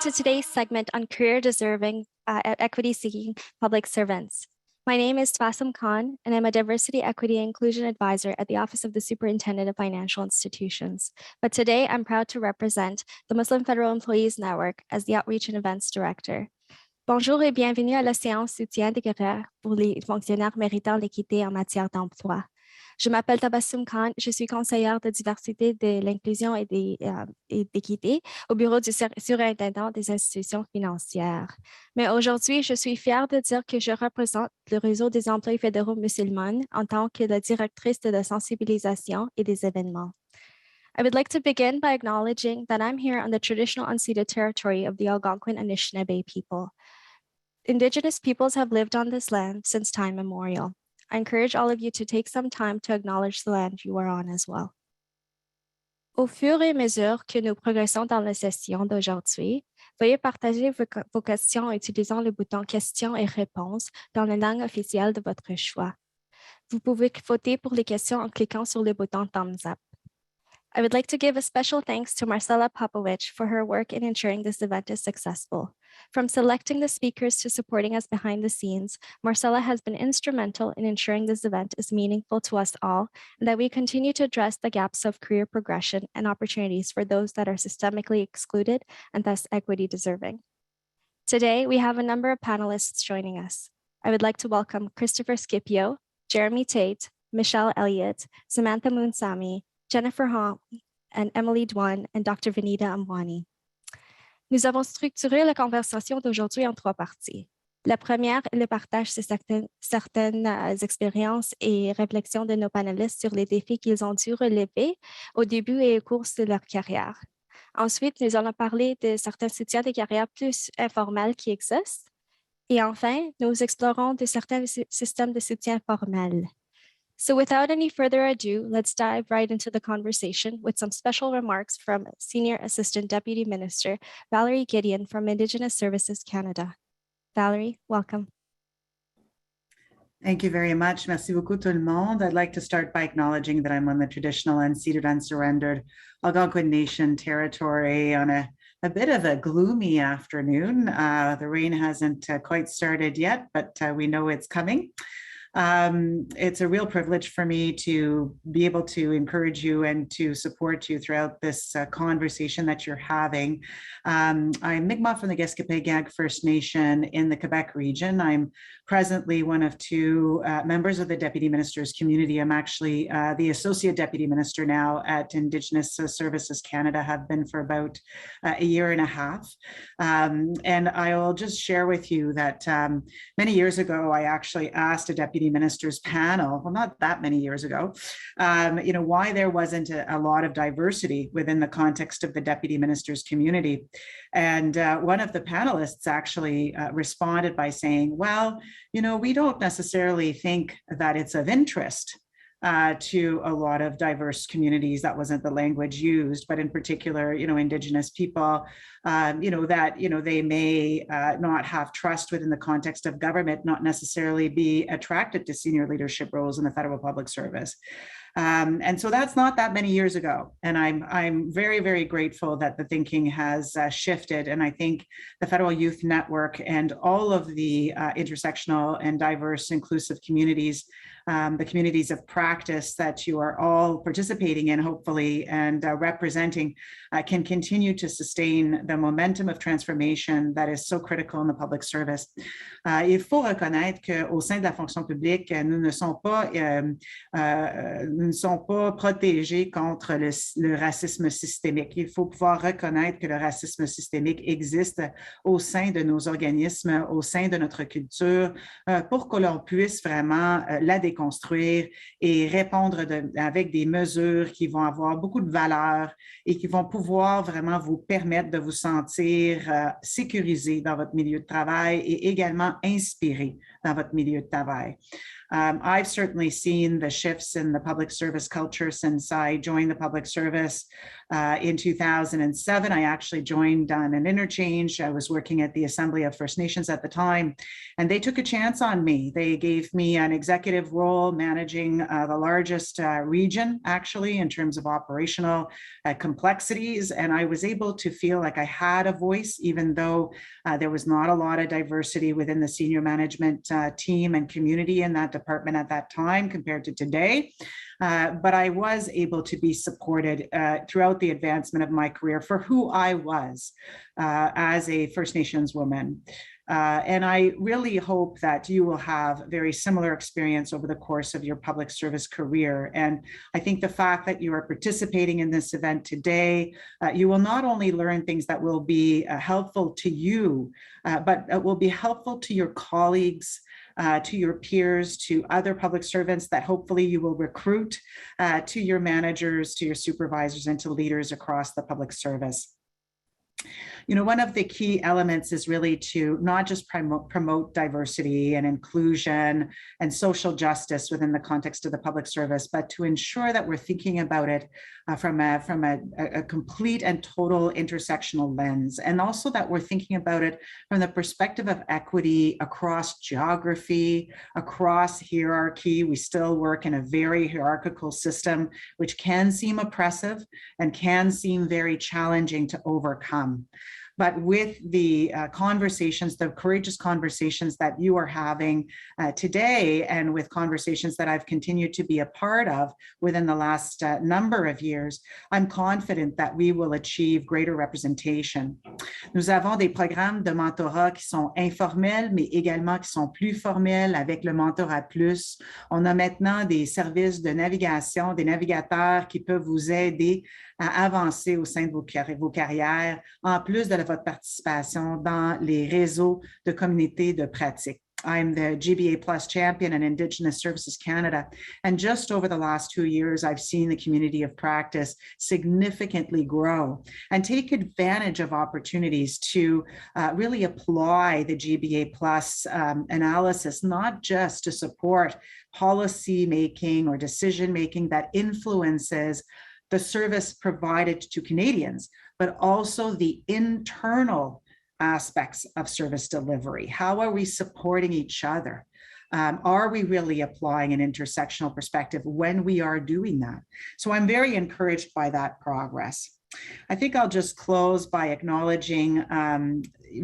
to today's segment on career-deserving equity-seeking public servants. My name is Twasim Khan, and I'm a Diversity, Equity, and Inclusion Advisor at the Office of the Superintendent of Financial Institutions. But today, I'm proud to represent the Muslim Federal Employees Network as the Outreach and Events Director. Bonjour et bienvenue à la séance Soutien des carrières pour les fonctionnaires méritant l'équité en matière d'emploi. Je m'appelle Tabassum Khan, je suis conseillère de diversité, de l'inclusion et d'équité au bureau du surintendant des institutions financières. Mais aujourd'hui, je suis fière de dire que je représente le réseau des employés fédéraux musulmans en tant que la directrice de la sensibilisation et des événements. I would like to begin by acknowledging that I'm here on the traditional unceded territory of the Algonquin and Anishinaabe people. Indigenous peoples have lived on this land since time immemorial. I encourage all of you to take some time to acknowledge the land you are on as well. Au fur et à mesure que nous progressons dans la session d'aujourd'hui, veuillez partager vos questions en utilisant le bouton questions et réponses dans la langue officielle de votre choix. Vous pouvez voter pour les questions en cliquant sur le bouton thumbs up. I would like to give a special thanks to Marcella Popovich for her work in ensuring this event is successful. From selecting the speakers to supporting us behind the scenes, Marcella has been instrumental in ensuring this event is meaningful to us all and that we continue to address the gaps of career progression and opportunities for those that are systemically excluded and thus equity deserving. Today, we have a number of panelists joining us. I would like to welcome Christopher Scipio, Jeremy Tate, Michelle Elliott, Samantha Moonsami, Jennifer Hong, and Emily Dwan, and Dr. Vinita Amwani. Nous avons structuré la conversation d'aujourd'hui en trois parties. La première est le partage de certaines expériences et réflexions de nos panélistes sur les défis qu'ils ont dû relever au début et au cours de leur carrière. Ensuite, nous allons parler de certains soutiens de carrière plus informels qui existent. Et enfin, nous explorons de certains systèmes de soutien formels. So without any further ado, let's dive right into the conversation with some special remarks from Senior Assistant Deputy Minister Valerie Gideon from Indigenous Services Canada. Valerie, welcome. Thank you very much. Merci beaucoup tout le monde. I'd like to start by acknowledging that I'm on the traditional unceded, unsurrendered Algonquin Nation territory on a bit of a gloomy afternoon. The rain hasn't quite started yet, but we know it's coming. It's a real privilege for me to be able to encourage you and to support you throughout this conversation that you're having. I'm Mi'kmaq from the Geskapegag First Nation in the Quebec region. I'm presently one of two members of the Deputy Minister's community. I'm actually the Associate Deputy Minister now at Indigenous Services Canada, have been for about a year and a half. And I'll just share with you that many years ago, I actually asked a Deputy Minister's panel, well, not that many years ago, why there wasn't a lot of diversity within the context of the Deputy Minister's community. And one of the panelists actually responded by saying, well, we don't necessarily think that it's of interest to a lot of diverse communities. That wasn't the language used, but in particular, Indigenous people, they may not have trust within the context of government, not necessarily be attracted to senior leadership roles in the federal public service. And so that's not that many years ago. And I'm very, very grateful that the thinking has shifted. And I think the Federal Youth Network and all of the intersectional and diverse inclusive communities, the communities of practice that you are all participating in, hopefully, and representing, can continue to sustain the momentum of transformation that is so critical in the public service. Il faut reconnaître qu'au sein de la fonction publique, nous ne sommes pas protégés contre le racisme systémique. Il faut pouvoir reconnaître que le racisme systémique existe au sein de nos organismes, au sein de notre culture, pour que l'on puisse vraiment la déconstruire et répondre avec des mesures qui vont avoir beaucoup de valeur et qui vont pouvoir vraiment vous permettre de vous sentir sécurisé dans votre milieu de travail et également inspiré dans votre milieu de travail. I've certainly seen the shifts in the public service culture since I joined the public service in 2007. I actually joined on an interchange. I was working at the Assembly of First Nations at the time, and they took a chance on me. They gave me an executive role managing the largest region, actually, in terms of operational complexities. And I was able to feel like I had a voice, even though there was not a lot of diversity within the senior management team and community in that department at that time compared to today. But I was able to be supported throughout the advancement of my career for who I was as a First Nations woman. And I really hope that you will have very similar experience over the course of your public service career. And I think the fact that you are participating in this event today, you will not only learn things that will be helpful to you, but it will be helpful to your colleagues, to your peers, to other public servants that hopefully you will recruit, to your managers, to your supervisors, and to leaders across the public service. You know, one of the key elements is really to not just promote diversity and inclusion and social justice within the context of the public service, but to ensure that we're thinking about it from a complete and total intersectional lens, and also that we're thinking about it from the perspective of equity across geography, across hierarchy. We still work in a very hierarchical system, which can seem oppressive and can seem very challenging to overcome. But with the conversations, the courageous conversations that you are having today, and with conversations that I've continued to be a part of within the last number of years, I'm confident that we will achieve greater representation. Nous avons des programmes de mentorat qui sont informels, mais également qui sont plus formels avec le mentorat plus. On a maintenant des services de navigation, des navigateurs qui peuvent vous aider à avancer au sein de vos carrières, en plus de votre participation dans les réseaux de communautés de pratique. I'm the GBA Plus champion in Indigenous Services Canada. And just over the last 2 years, I've seen the community of practice significantly grow and take advantage of opportunities to really apply the GBA Plus analysis, not just to support policy making or decision making that influences the service provided to Canadians, but also the internal aspects of service delivery. How are we supporting each other? Are we really applying an intersectional perspective when we are doing that? So I'm very encouraged by that progress. I think I'll just close by acknowledging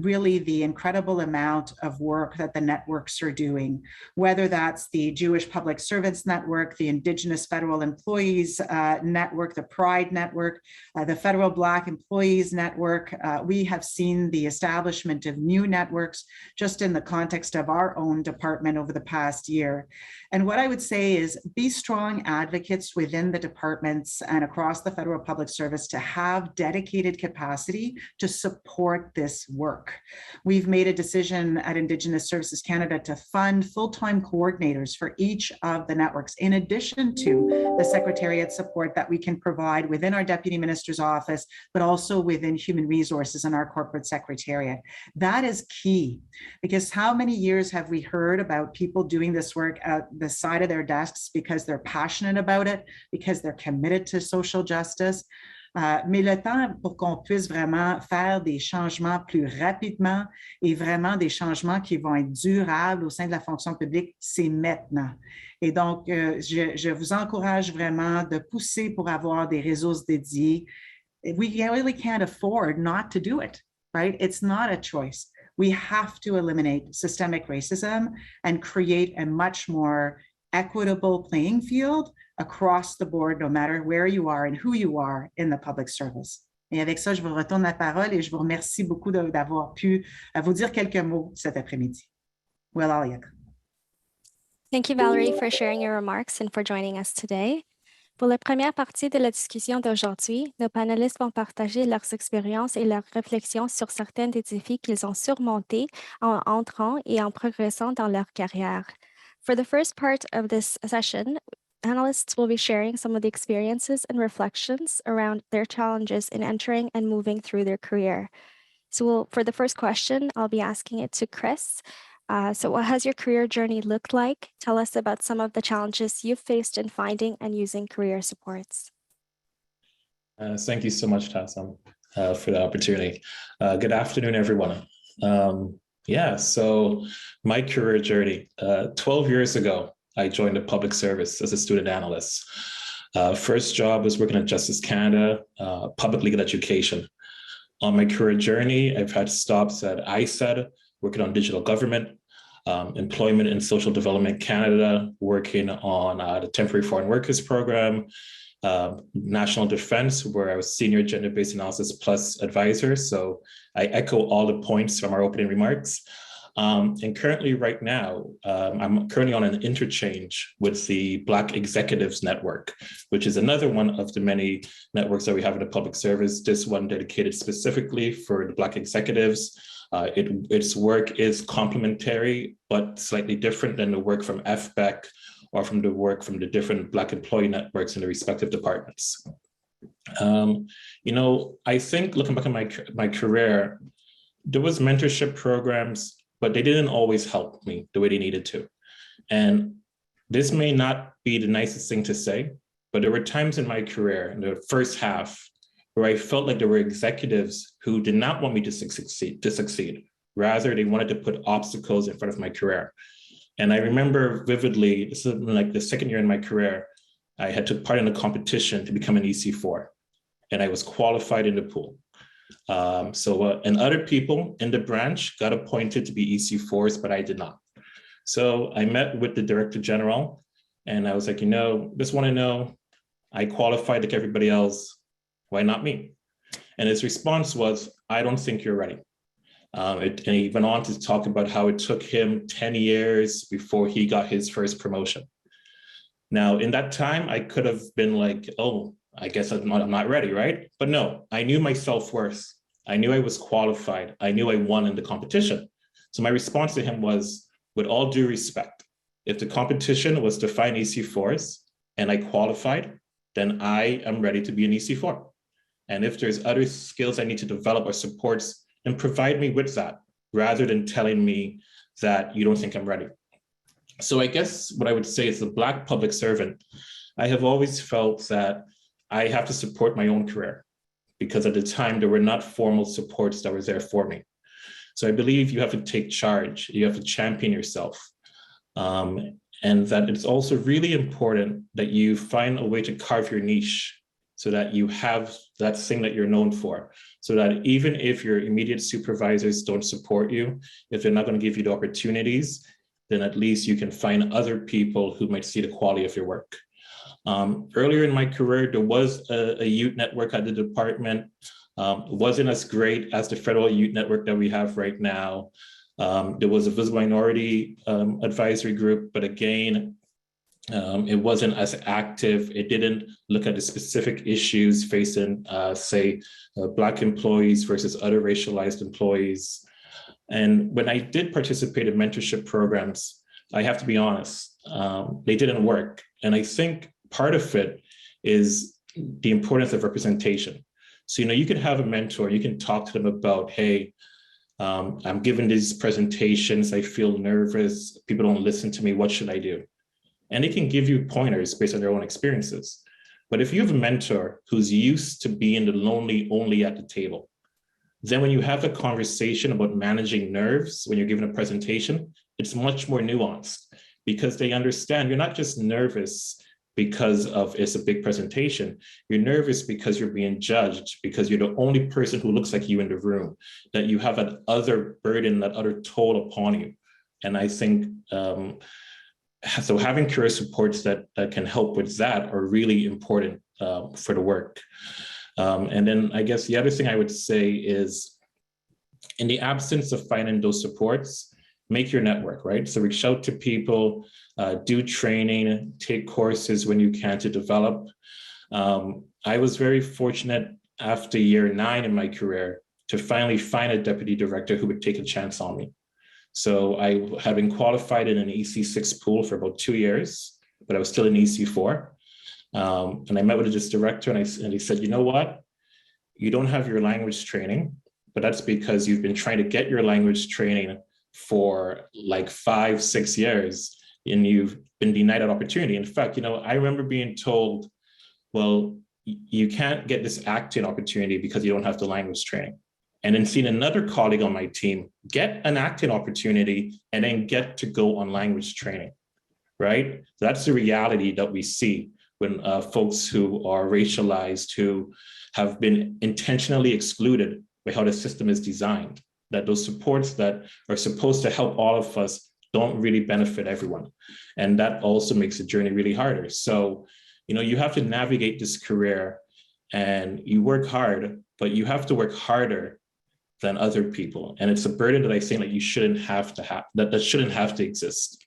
really the incredible amount of work that the networks are doing, whether that's the Jewish Public Servants Network, the Indigenous Federal Employees Network, the Pride Network, the Federal Black Employees Network. We have seen the establishment of new networks just in the context of our own department over the past year. And what I would say is be strong advocates within the departments and across the federal public service to have dedicated capacity to support this work. We've made a decision at Indigenous Services Canada to fund full-time coordinators for each of the networks, in addition to the secretariat support that we can provide within our Deputy Minister's office, but also within Human Resources and our corporate secretariat. That is key, because how many years have we heard about people doing this work at the side of their desks because they're passionate about it, because they're committed to social justice? Mais le temps pour qu'on puisse vraiment faire des changements plus rapidement et vraiment des changements qui vont être durables au sein de la fonction publique, c'est maintenant. Et donc, je vous encourage vraiment de pousser pour avoir des réseaux dédiés. We really can't afford not to do it, right? It's not a choice. We have to eliminate systemic racism and create a much more equitable playing field across the board, no matter where you are and who you are in the public service. Et avec ça, je vous retourne la parole et je vous remercie beaucoup d'avoir pu vous dire quelques mots cet après-midi. Well, Aliak. Thank you, Valerie, for sharing your remarks and for joining us today. Pour la première partie de la discussion d'aujourd'hui, nos panélistes vont partager leurs expériences et leurs réflexions sur certains des défis qu'ils ont surmontés en entrant et en progressant dans leur carrière. For the first part of this session, panelists will be sharing some of the experiences and reflections around their challenges in entering and moving through their career. So for the first question, I'll be asking it to Chris. So what has your career journey looked like? Tell us about some of the challenges you've faced in finding and using career supports. Thank you so much, Tassam, for the opportunity. Good afternoon, everyone. So my career journey, 12 years ago, I joined the public service as a student analyst. First job was working at Justice Canada, public legal education. On my career journey, I've had stops at ISED, working on digital government, Employment and Social Development Canada, working on the Temporary Foreign Workers Program, National Defense, where I was Senior Gender-Based Analysis Plus Advisor. So I echo all the points from our opening remarks. And currently right now, I'm currently on an interchange with the Black Executives Network, which is another one of the many networks that we have in the public service, this one dedicated specifically for the Black executives. Its work is complementary, but slightly different than the work from FBEC or from the work from the different Black employee networks in the respective departments. I think looking back at my career, there was mentorship programs, but they didn't always help me the way they needed to. And this may not be the nicest thing to say, but there were times in my career, in the first half, where I felt like there were executives who did not want me to succeed. Rather, they wanted to put obstacles in front of my career. And I remember vividly, this is like the second year in my career, I had took part in a competition to become an EC4, and I was qualified in the pool. And other people in the branch got appointed to be EC4s, but I did not. So I met with the Director General, and I was like, just want to know, I qualified like everybody else. Why not me? And his response was, I don't think you're ready. And he went on to talk about how it took him 10 years before he got his first promotion. Now, in that time, I could have been like, oh, I guess I'm not ready, right? But no, I knew my self-worth. I knew I was qualified. I knew I won in the competition. So my response to him was, with all due respect, if the competition was to find EC4s and I qualified, then I am ready to be an EC4. And if there's other skills I need to develop or supports, then provide me with that, rather than telling me that you don't think I'm ready. So I guess what I would say is, the Black public servant, I have always felt that I have to support my own career, because at the time there were not formal supports that were there for me. So I believe you have to take charge, you have to champion yourself. And that it's also really important that you find a way to carve your niche, so that you have that thing that you're known for, so that even if your immediate supervisors don't support you, if they're not going to give you the opportunities, then at least you can find other people who might see the quality of your work. Earlier in my career, there was a youth network at the department. It wasn't as great as the federal youth network that we have right now. There was a visible minority advisory group, but again, it wasn't as active. It didn't look at the specific issues facing, Black employees versus other racialized employees. And when I did participate in mentorship programs, I have to be honest, they didn't work. And I think part of it is the importance of representation. So, you could have a mentor, you can talk to them about, hey, I'm giving these presentations, I feel nervous, people don't listen to me, what should I do? And they can give you pointers based on their own experiences. But if you have a mentor who's used to being the lonely only at the table, then when you have a conversation about managing nerves, when you're giving a presentation, it's much more nuanced, because they understand you're not just nervous because it's a big presentation. You're nervous because you're being judged, because you're the only person who looks like you in the room, that you have that other burden, that other toll upon you. And I think, so having career supports that can help with that are really important for the work. And then I guess the other thing I would say is, in the absence of finding those supports, make your network, right? So reach out to people, do training, take courses when you can to develop. I was very fortunate after year 9 in my career to finally find a deputy director who would take a chance on me. So I had been qualified in an EC6 pool for about 2 years, but I was still in EC4. And I met with this director, and he said, you know what? You don't have your language training, but that's because you've been trying to get your language training for like 5-6 years and you've been denied that opportunity. In fact, I remember being told, well, you can't get this acting opportunity because you don't have the language training. And then seeing another colleague on my team get an acting opportunity and then get to go on language training, right? So that's the reality that we see when folks who are racialized, who have been intentionally excluded by how the system is designed, that those supports that are supposed to help all of us don't really benefit everyone. And that also makes the journey really harder. So, you have to navigate this career and you work hard, but you have to work harder than other people. And it's a burden that I think that you shouldn't have to have, that shouldn't have to exist.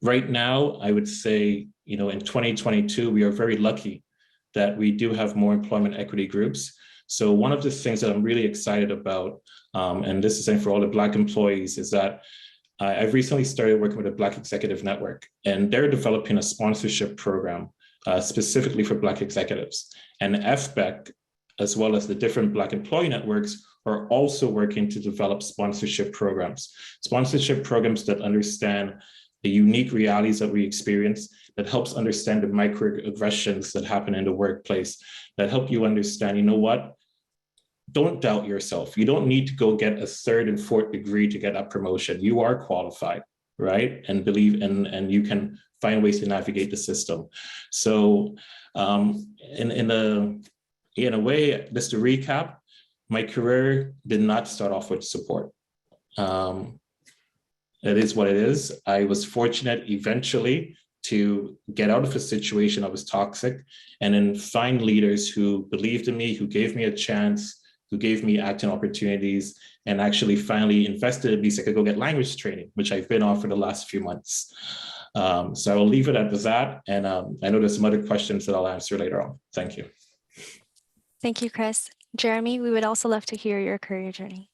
Right now, I would say, in 2022, we are very lucky that we do have more employment equity groups. So one of the things that I'm really excited about, and this is saying for all the Black employees, is that I've recently started working with a Black Executive Network, and they're developing a sponsorship program specifically for Black executives. And FBEC, as well as the different Black employee networks, are also working to develop sponsorship programs that understand the unique realities that we experience, that helps understand the microaggressions that happen in the workplace, that help you understand, don't doubt yourself. You don't need to go get a 3rd and 4th degree to get that promotion. You are qualified, right? And believe and you can find ways to navigate the system. So in a way, just to recap, my career did not start off with support. It is what it is. I was fortunate eventually to get out of a situation that was toxic and then find leaders who believed in me, who gave me a chance, who gave me acting opportunities, and actually finally invested in me so I could go get language training, which I've been on for the last few months. So I'll leave it at that. And I know there's some other questions that I'll answer later on. Thank you. Thank you, Chris. Jeremy, we would also love to hear your career journey.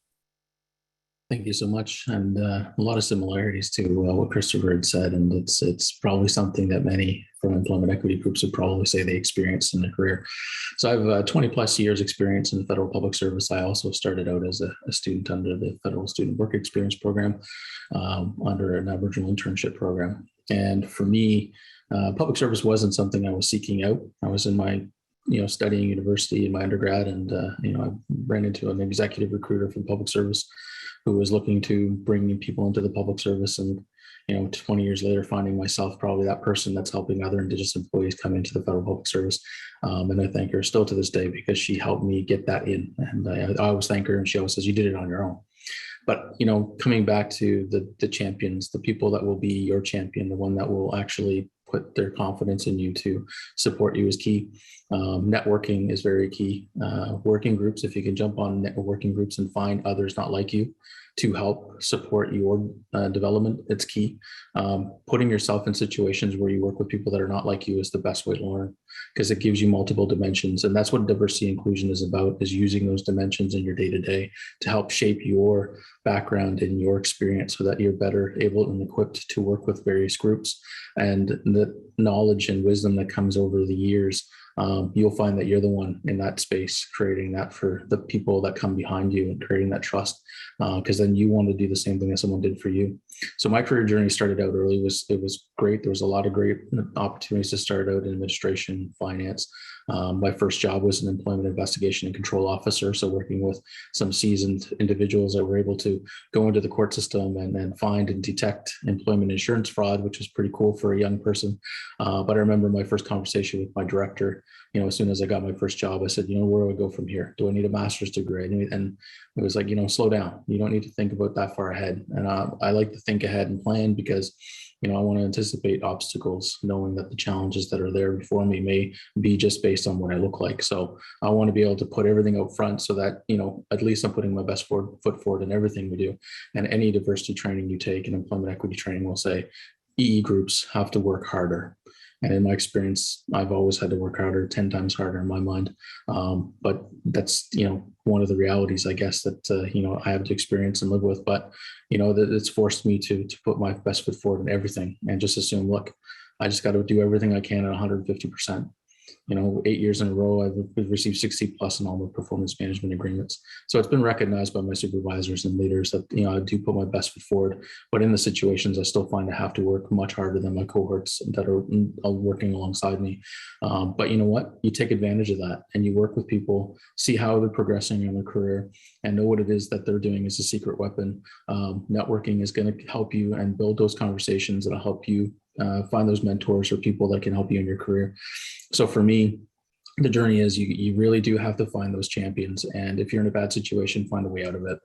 Thank you so much. And a lot of similarities to what Christopher had said. And it's probably something that many from employment equity groups would probably say they experienced in their career. So I have 20 plus years experience in federal public service. I also started out as a student under the Federal Student Work Experience Program under an Aboriginal internship program. And for me, public service wasn't something I was seeking out. I was in my studying university in my undergrad, and I ran into an executive recruiter from public service who was looking to bring new people into the public service. And 20 years later, finding myself probably that person that's helping other Indigenous employees come into the federal public service. And I thank her still to this day because she helped me get that in. And I always thank her, and she always says, "You did it on your own." But coming back to the champions, the people that will be your champion, the one that will actually put their confidence in you to support you is key. Networking is very key. Working groups, if you can jump on working groups and find others not like you to help support your development, it's key. Putting yourself in situations where you work with people that are not like you is the best way to learn, because it gives you multiple dimensions. And that's what diversity inclusion is about, is using those dimensions in your day-to-day to help shape your background and your experience so that you're better able and equipped to work with various groups. And the knowledge and wisdom that comes over the years, you'll find that you're the one in that space creating that for the people that come behind you and creating that trust, because then you want to do the same thing that someone did for you. So my career journey started out early. It was great. There was a lot of great opportunities to start out in administration, finance. My first job was an employment investigation and control officer. So working with some seasoned individuals that were able to go into the court system and find and detect employment insurance fraud, which was pretty cool for a young person. But I remember my first conversation with my director, as soon as I got my first job, I said, where do I go from here? Do I need a master's degree? And it was like, slow down. You don't need to think about that far ahead. And I like to think ahead and plan because I want to anticipate obstacles, knowing that the challenges that are there before me may be just based on what I look like. So I want to be able to put everything out front so that, at least I'm putting my best foot forward in everything we do. And any diversity training you take and employment equity training will say EE groups have to work harder. And in my experience, I've always had to work harder, 10 times harder in my mind. But that's, one of the realities, I guess, that, I have to experience and live with. But, that it's forced me to put my best foot forward in everything and just assume, look, I just got to do everything I can at 150%. 8 years in a row, I've received 60 plus in all my performance management agreements. So it's been recognized by my supervisors and leaders that, I do put my best foot forward, but in the situations, I still find I have to work much harder than my cohorts that are working alongside me. But you know what? You take advantage of that and you work with people, see how they're progressing in their career, and know what it is that they're doing is a secret weapon. Networking is going to help you and build those conversations that'll help you find those mentors or people that can help you in your career. So for me, the journey is you really do have to find those champions. And if you're in a bad situation, find a way out of it.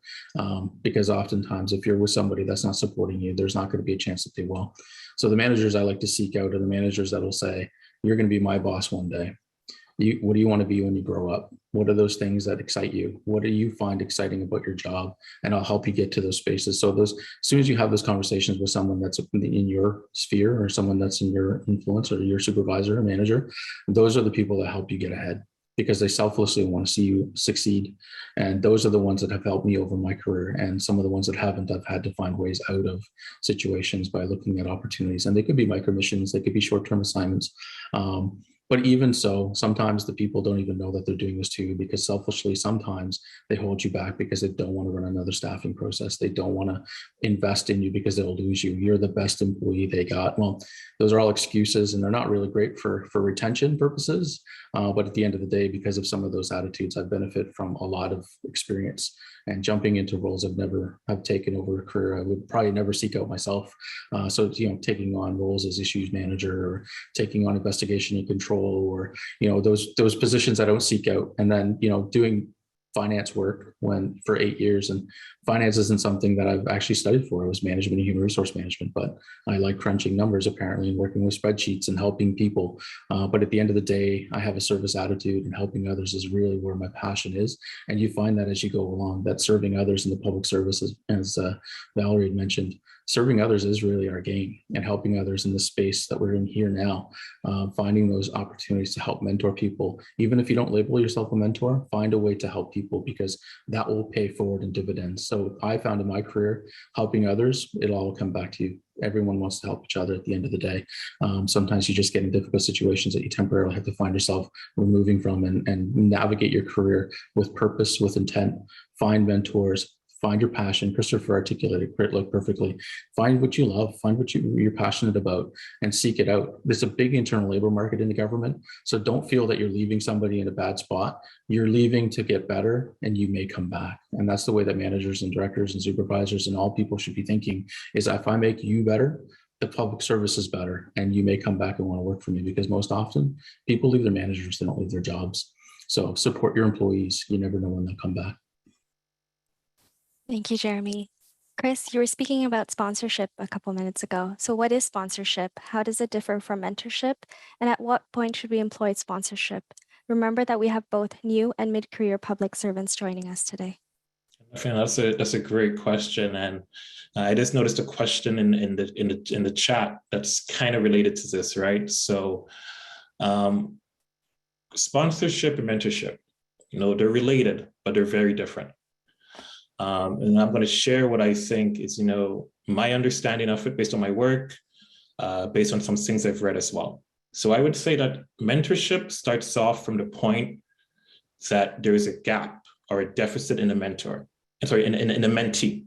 Because oftentimes if you're with somebody that's not supporting you, there's not going to be a chance that they will. So the managers I like to seek out are the managers that will say, you're going to be my boss one day. What do you want to be when you grow up? What are those things that excite you? What do you find exciting about your job? And I'll help you get to those spaces. So as soon as you have those conversations with someone that's in your sphere or someone that's in your influence or your supervisor or manager, those are the people that help you get ahead because they selflessly want to see you succeed. And those are the ones that have helped me over my career. And some of the ones that haven't, I've had to find ways out of situations by looking at opportunities. And they could be micro missions, they could be short-term assignments. But even so, sometimes the people don't even know that they're doing this to you because selfishly, sometimes they hold you back because they don't want to run another staffing process. They don't want to invest in you because they'll lose you. You're the best employee they got. Well, those are all excuses and they're not really great for retention purposes. But at the end of the day, because of some of those attitudes, I benefit from a lot of experience and jumping into roles I've taken over a career I would probably never seek out myself. So, taking on roles as issues manager or taking on investigation and control or, those positions I don't seek out. And then, doing finance work for 8 years, and finance isn't something that I've actually studied for. It was management and human resource management, but I like crunching numbers apparently and working with spreadsheets and helping people. But at the end of the day, I have a service attitude and helping others is really where my passion is. And you find that as you go along, that serving others in the public services, as Valerie had mentioned, serving others is really our game, and helping others in the space that we're in here now, finding those opportunities to help mentor people. Even if you don't label yourself a mentor, find a way to help people because that will pay forward in dividends. So I found in my career, helping others, it'll all come back to you. Everyone wants to help each other at the end of the day. Sometimes you just get in difficult situations that you temporarily have to find yourself removing from and navigate your career with purpose, with intent, find mentors, find your passion. Christopher articulated it perfectly. Find what you love, find what you're passionate about, and seek it out. There's a big internal labor market in the government. So don't feel that you're leaving somebody in a bad spot. You're leaving to get better, and you may come back. And that's the way that managers and directors and supervisors and all people should be thinking, is if I make you better, the public service is better, and you may come back and want to work for me, because most often people leave their managers, they don't leave their jobs. So support your employees. You never know when they'll come back. Thank you, Jeremy. Chris, you were speaking about sponsorship a couple minutes ago. So what is sponsorship? How does it differ from mentorship? And at what point should we employ sponsorship? Remember that we have both new and mid-career public servants joining us today. I think that's a great question, and I just noticed a question in the chat that's kind of related to this, right? So, sponsorship and mentorship, they're related, but they're very different. And I'm going to share what I think is, my understanding of it based on my work, based on some things I've read as well. So I would say that mentorship starts off from the point that there is a gap or a deficit in a mentor, in a mentee,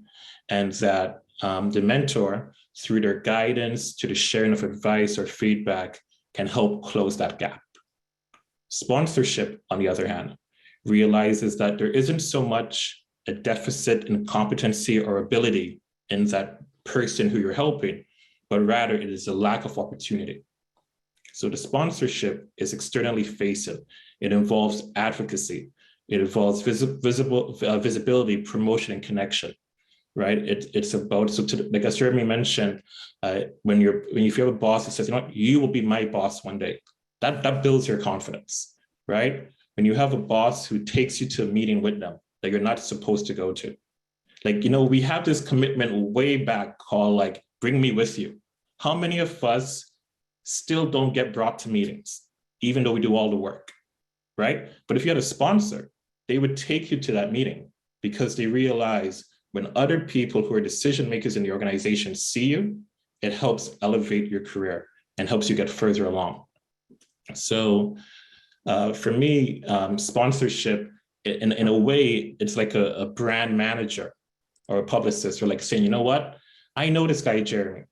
and that the mentor, through their guidance to the sharing of advice or feedback, can help close that gap. Sponsorship, on the other hand, realizes that there isn't so much a deficit in competency or ability in that person who you're helping, but rather it is a lack of opportunity. So the sponsorship is externally facing. It involves advocacy. It involves visibility, promotion, and connection, right? It's about, like as Jeremy mentioned, when you feel a boss that says, you will be my boss one day, that builds your confidence, right? When you have a boss who takes you to a meeting with them that you're not supposed to go to. We have this commitment way back called bring me with you. How many of us still don't get brought to meetings, even though we do all the work, right? But if you had a sponsor, they would take you to that meeting because they realize when other people who are decision makers in the organization see you, it helps elevate your career and helps you get further along. So For me, sponsorship, in a way, it's like a brand manager or a publicist, or like saying, you know what, I know this guy, Jeremy.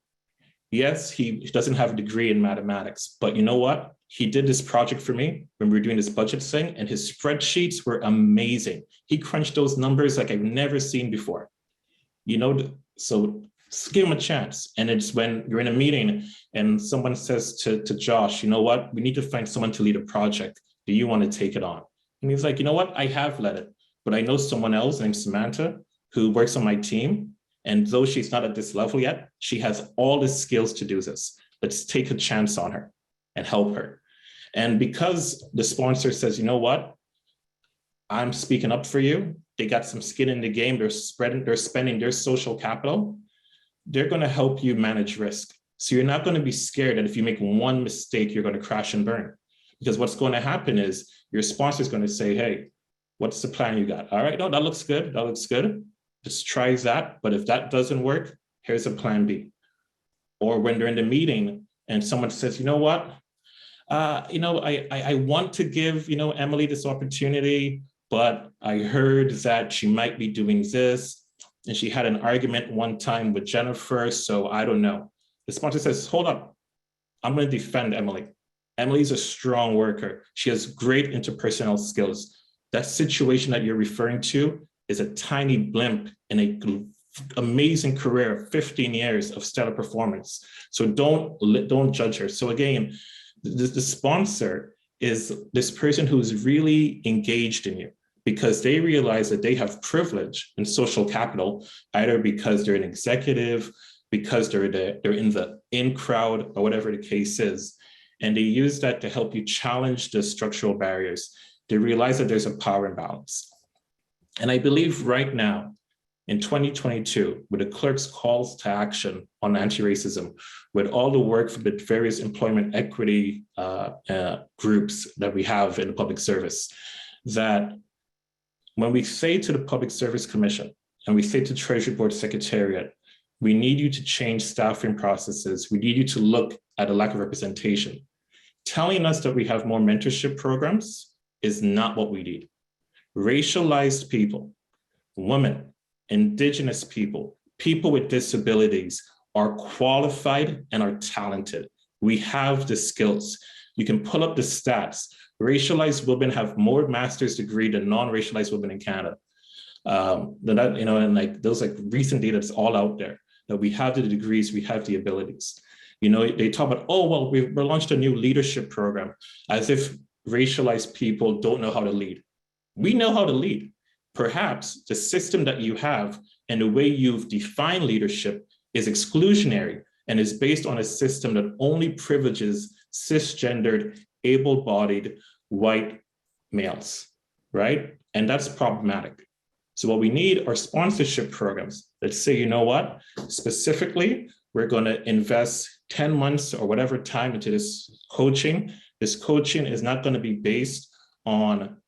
Yes, he doesn't have a degree in mathematics, but you know what? He did this project for me when we were doing this budget thing, and his spreadsheets were amazing. He crunched those numbers like I've never seen before. You know, so give him a chance. And it's when you're in a meeting and someone says to Josh, you know what, we need to find someone to lead a project. Do you want to take it on? And he's like, you know what, I have led it, but I know someone else named Samantha who works on my team. And though she's not at this level yet, she has all the skills to do this. Let's take a chance on her and help her. And because the sponsor says, you know what, I'm speaking up for you, they got some skin in the game, they're spending their social capital, they're going to help you manage risk. So you're not going to be scared that if you make one mistake, you're going to crash and burn. Because what's going to happen is your sponsor is going to say, hey, what's the plan you got? All right, no, that looks good. That looks good. Just try that. But if that doesn't work, here's a plan B. Or when they're in the meeting and someone says, you know what, I want to give, Emily this opportunity, but I heard that she might be doing this. And she had an argument one time with Jennifer, so I don't know. The sponsor says, hold up, I'm going to defend Emily. Emily's a strong worker. She has great interpersonal skills. That situation that you're referring to is a tiny blimp in an amazing career of 15 years of stellar performance. So don't judge her. So again, the sponsor is this person who's really engaged in you because they realize that they have privilege and social capital, either because they're an executive, because they're in the in crowd, or whatever the case is. And they use that to help you challenge the structural barriers. They realize that there's a power imbalance. And I believe right now, in 2022, with the clerk's calls to action on anti-racism, with all the work from the various employment equity groups that we have in the public service, that when we say to the Public Service Commission, and we say to Treasury Board Secretariat, we need you to change staffing processes, we need you to look at a lack of representation. Telling us that we have more mentorship programs is not what we need. Racialized people, women, Indigenous people, people with disabilities are qualified and are talented. We have the skills. You can pull up the stats. Racialized women have more master's degree than non-racialized women in Canada. Those recent data that's all out there, that we have the degrees, we have the abilities. They talk about, oh, well, we launched a new leadership program, as if racialized people don't know how to lead. We know how to lead. Perhaps the system that you have and the way you've defined leadership is exclusionary and is based on a system that only privileges cisgendered, able-bodied white males, right? And that's problematic. So what we need are sponsorship programs that say, you know what, specifically, we're going to invest 10 months or whatever time into this coaching. This coaching is not going to be based on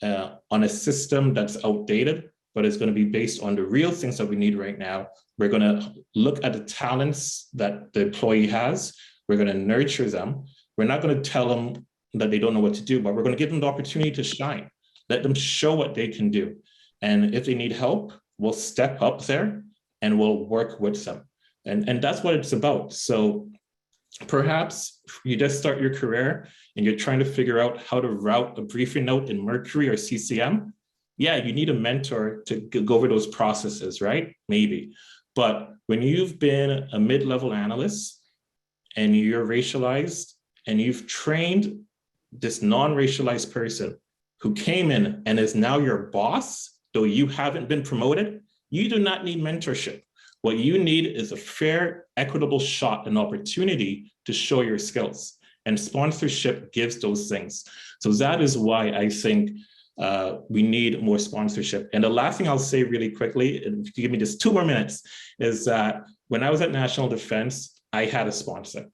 a system that's outdated, but it's going to be based on the real things that we need right now. We're going to look at the talents that the employee has. We're going to nurture them. We're not going to tell them that they don't know what to do, but we're going to give them the opportunity to shine. Let them show what they can do. And if they need help, we'll step up there and we'll work with them. And that's what it's about. So perhaps you just start your career and you're trying to figure out how to route a briefing note in Mercury or CCM. Yeah, you need a mentor to go over those processes, right? Maybe. But when you've been a mid-level analyst and you're racialized and you've trained this non-racialized person who came in and is now your boss, though you haven't been promoted, you do not need mentorship. What you need is a fair, equitable shot and opportunity to show your skills. And sponsorship gives those things. So that is why I think we need more sponsorship. And the last thing I'll say really quickly, and if you give me just 2 more minutes, is that when I was at National Defense, I had a sponsor.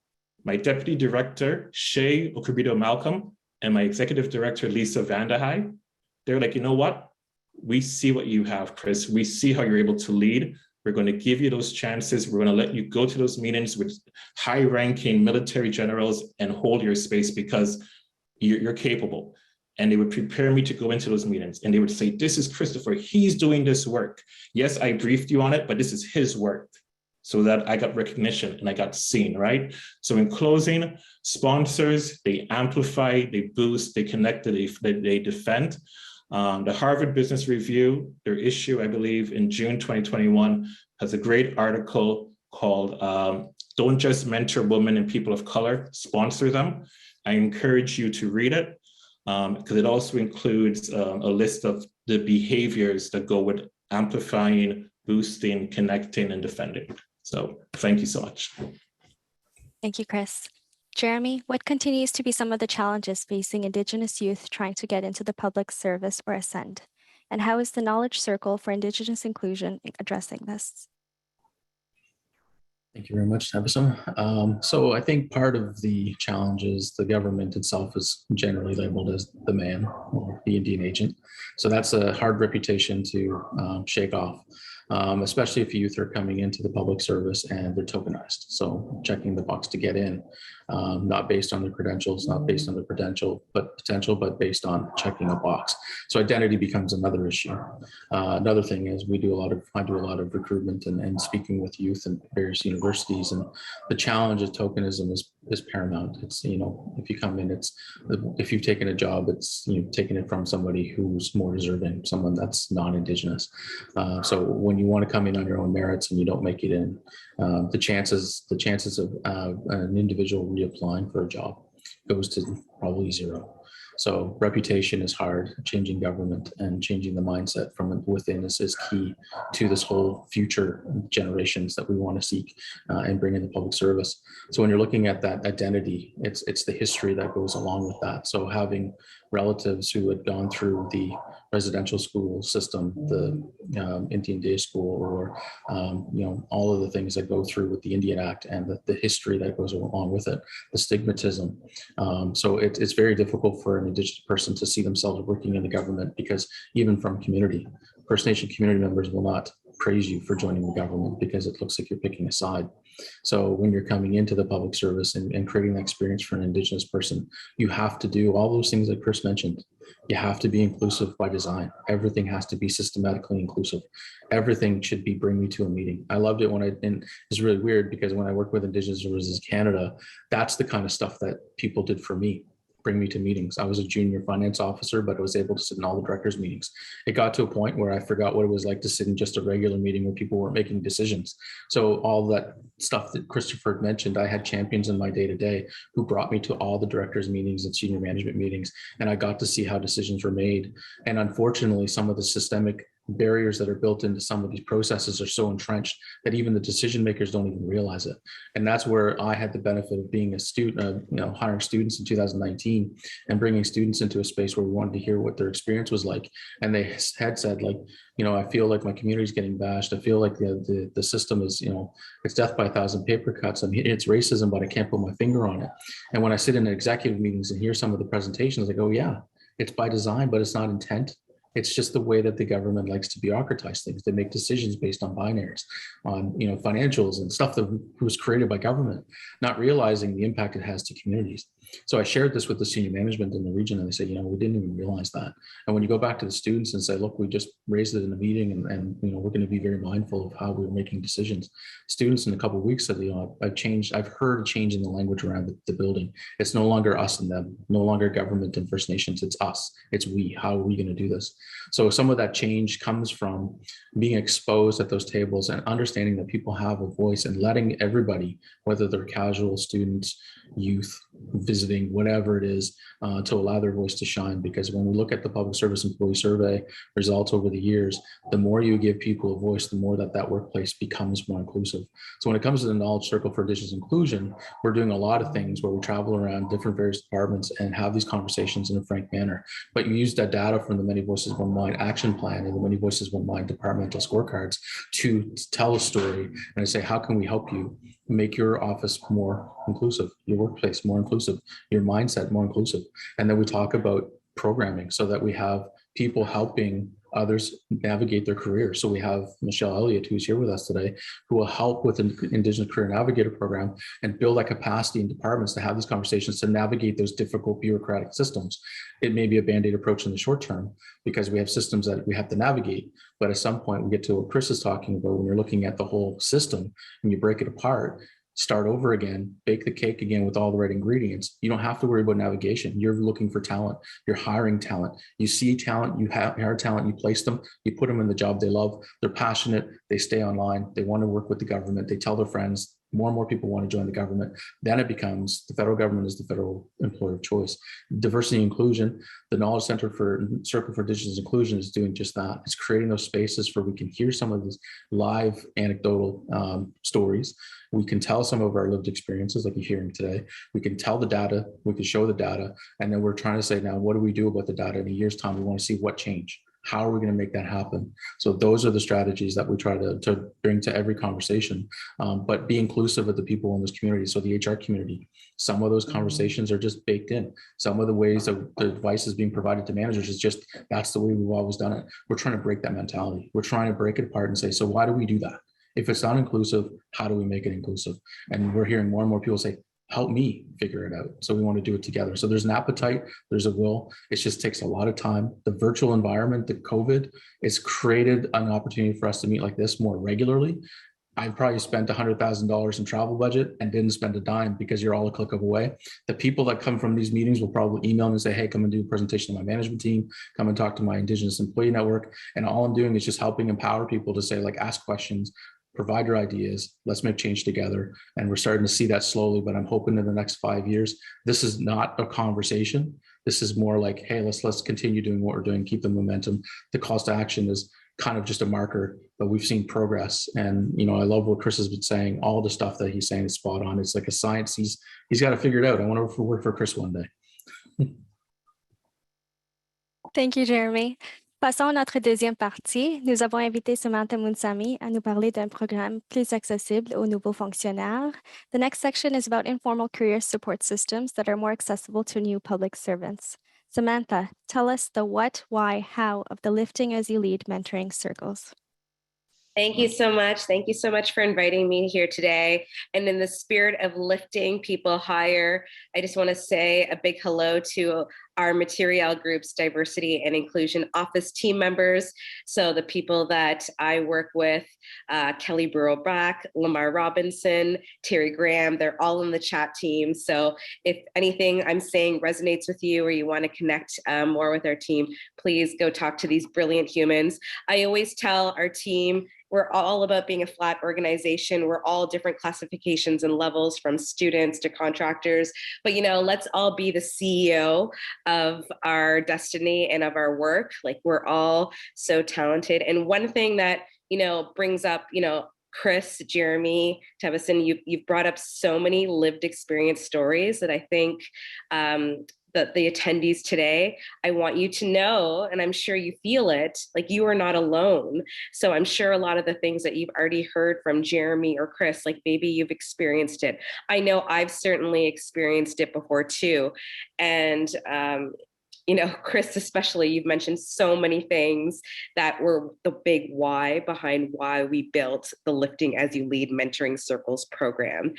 My deputy director, Shay Okubido Malcolm, and my executive director, Lisa Vandehei, they're like, you know what? We see what you have, Chris. We see how you're able to lead. We're going to give you those chances. We're going to let you go to those meetings with high-ranking military generals and hold your space, because you're capable. And they would prepare me to go into those meetings. And they would say, this is Christopher, he's doing this work. Yes, I briefed you on it, but this is his work. So that I got recognition and I got seen, right? So in closing, sponsors, they amplify, they boost, they connect, they defend. The Harvard Business Review, their issue, I believe, in June 2021, has a great article called Don't Just Mentor Women and People of Color, Sponsor Them. I encourage you to read it because it also includes a list of the behaviors that go with amplifying, boosting, connecting, and defending. So thank you so much. Thank you, Chris. Jeremy, what continues to be some of the challenges facing Indigenous youth trying to get into the public service or ascend? And how is the Knowledge Circle for Indigenous Inclusion addressing this? Thank you very much, Tabasum. So I think part of the challenge is the government itself is generally labeled as the man or the Indian agent. So that's a hard reputation to shake off. Especially if youth are coming into the public service and they're tokenized. So checking the box to get in, not based on their credentials, not based on their potential, but based on checking a box. So identity becomes another issue. Another thing is I do a lot of recruitment and speaking with youth in various universities, and the challenge of tokenism is paramount. It's, if you come in, if you've taken a job, it's taking it from somebody who's more deserving, someone that's non-Indigenous. So when you want to come in on your own merits and you don't make it in, the chances of an individual reapplying for a job goes to probably zero. So reputation is hard. Changing government and changing the mindset from within is key to this whole future generations that we want to seek and bring in the public service. So when you're looking at that identity, it's the history that goes along with that. So having relatives who had gone through the residential school system, the Indian day school, or all of the things that go through with the Indian Act and the history that goes along with it, the stigmatism. So it's very difficult for an Indigenous person to see themselves working in the government, because even from community, First Nation community members will not praise you for joining the government because it looks like you're picking a side. So when you're coming into the public service and creating that experience for an Indigenous person, you have to do all those things that Chris mentioned. You have to be inclusive by design. Everything has to be systematically inclusive. Everything should be bring me to a meeting. I loved it and it's really weird because when I work with Indigenous Services Canada, that's the kind of stuff that people did for me. Bring me to meetings. I was a junior finance officer, but I was able to sit in all the directors' meetings. It got to a point where I forgot what it was like to sit in just a regular meeting where people weren't making decisions. So all that stuff that Christopher mentioned, I had champions in my day-to-day who brought me to all the directors' meetings and senior management meetings, and I got to see how decisions were made. And unfortunately, some of the systemic barriers that are built into some of these processes are so entrenched that even the decision makers don't even realize it. And that's where I had the benefit of being a student, hiring students in 2019 and bringing students into a space where we wanted to hear what their experience was like. And they had said, like, I feel like my community is getting bashed. I feel like the system is, it's death by 1,000 paper cuts. I mean, it's racism, but I can't put my finger on it. And when I sit in executive meetings and hear some of the presentations, I go, yeah, it's by design, but it's not intent. It's just the way that the government likes to bureaucratize things. They make decisions based on binaries, on financials and stuff that was created by government, not realizing the impact it has to communities. So I shared this with the senior management in the region, and they said, we didn't even realize that. And when you go back to the students and say, look, we just raised it in a meeting, and we're going to be very mindful of how we're making decisions. Students in a couple of weeks said, I've heard a change in the language around the building. It's no longer us and them, no longer government and First Nations. It's us. It's we. How are we going to do this? So some of that change comes from being exposed at those tables and understanding that people have a voice and letting everybody, whether they're casual students, youth, visiting, whatever it is, to allow their voice to shine. Because when we look at the public service employee survey results over the years, the more you give people a voice, the more that workplace becomes more inclusive. So when it comes to the Knowledge Circle for Indigenous Inclusion, we're doing a lot of things where we travel around different various departments and have these conversations in a frank manner. But you use that data from the Many Voices One Mind action plan and the Many Voices One Mind departmental scorecards to tell a story and say, how can we help you make your office more inclusive, your workplace more inclusive, your mindset more inclusive? And then we talk about programming so that we have people helping others navigate their career. So we have Michelle Elliott, who's here with us today, who will help with an Indigenous Career Navigator program and build that capacity in departments to have these conversations to navigate those difficult bureaucratic systems. It may be a Band-Aid approach in the short term because we have systems that we have to navigate. But at some point, we get to what Chris is talking about when you're looking at the whole system and you break it apart, start over again, bake the cake again with all the right ingredients. You don't have to worry about navigation. You're looking for talent. You're hiring talent. You see talent, you hire talent, you place them, you put them in the job they love. They're passionate. They stay online. They want to work with the government. They tell their friends. More and more people want to join the government. Then it becomes the federal government is the federal employer of choice. Diversity and inclusion, the Knowledge Center for Circle for Indigenous Inclusion is doing just that. It's creating those spaces where we can hear some of these live anecdotal stories. We can tell some of our lived experiences like you're hearing today. We can tell the data, we can show the data, and then we're trying to say, now, what do we do about the data in a year's time? We want to see what change. How are we going to make that happen? So those are the strategies that we try to bring to every conversation, but be inclusive of the people in this community. So the HR community, some of those conversations are just baked in. Some of the ways that the advice is being provided to managers is just, that's the way we've always done it. We're trying to break that mentality. We're trying to break it apart and say, so why do we do that? If it's not inclusive, how do we make it inclusive? And we're hearing more and more people say, help me figure it out. So we want to do it together. So there's an appetite, there's a will. It just takes a lot of time. The virtual environment, the COVID, has created an opportunity for us to meet like this more regularly. I've probably spent $100,000 in travel budget and didn't spend a dime because you're all a click away. The people that come from these meetings will probably email me and say, hey, come and do a presentation to my management team, come and talk to my Indigenous Employee Network. And all I'm doing is just helping empower people to say, like, ask questions, provide your ideas, let's make change together. And we're starting to see that slowly, but I'm hoping in the next 5 years, this is not a conversation. This is more like, hey, let's continue doing what we're doing, keep the momentum. The calls to action is kind of just a marker, but we've seen progress. And, you know, I love what Chris has been saying. All the stuff that he's saying is spot on. It's like a science. He's got to figure it out. I want to work for Chris one day. Thank you, Jeremy. Passons à notre deuxième partie. Nous avons invité Samantha Munsami à nous parler d'un programme plus accessible aux nouveaux fonctionnaires. The next section is about informal career support systems that are more accessible to new public servants. Samantha, tell us the what, why, how of the Lifting as You Lead mentoring circles. Thank you so much. Thank you so much for inviting me here today. And in the spirit of lifting people higher, I just want to say a big hello to our Material Group's diversity and inclusion office team members. So the people that I work with, Kelly Burrow-Brack, Lamar Robinson, Terry Graham, they're all in the chat team. So if anything I'm saying resonates with you or you want to connect more with our team, please go talk to these brilliant humans. I always tell our team, we're all about being a flat organization. We're all different classifications and levels from students to contractors, but you know, let's all be the CEO of our destiny and of our work. Like we're all so talented. And one thing that, you know, brings up, you know, Chris, Jeremy, Tevison, you've brought up so many lived experience stories that I think that the attendees today, I want you to know, and I'm sure you feel it, like you are not alone. So I'm sure a lot of the things that you've already heard from Jeremy or Chris, like maybe you've experienced it. I know I've certainly experienced it before too. And, you know, Chris, especially, you've mentioned so many things that were the big why behind why we built the Lifting as You Lead mentoring circles program.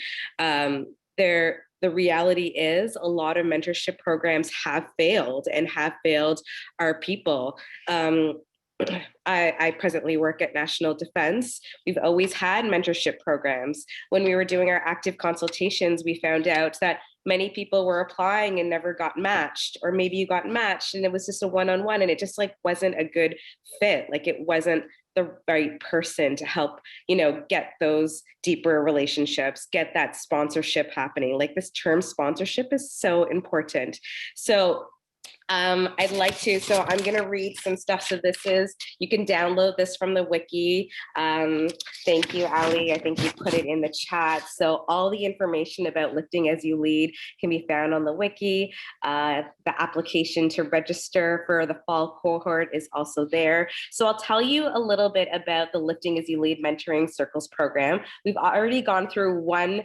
The reality is a lot of mentorship programs have failed and have failed our people. I presently work at National Defense. We've always had mentorship programs. When we were doing our active consultations, we found out that many people were applying and never got matched, or maybe you got matched and it was just a one-on-one and it just like wasn't a good fit. Like it wasn't the right person to help, you know, get those deeper relationships, get that sponsorship happening. Like this term sponsorship is so important. So I'd like to, so I'm going to read some stuff. So this is, you can download this from the wiki. Thank you, Ali. I think you put it in the chat. So all the information about Lifting as You Lead can be found on the wiki. The application to register for the fall cohort is also there. So I'll tell you a little bit about the Lifting as You Lead mentoring circles program. We've already gone through one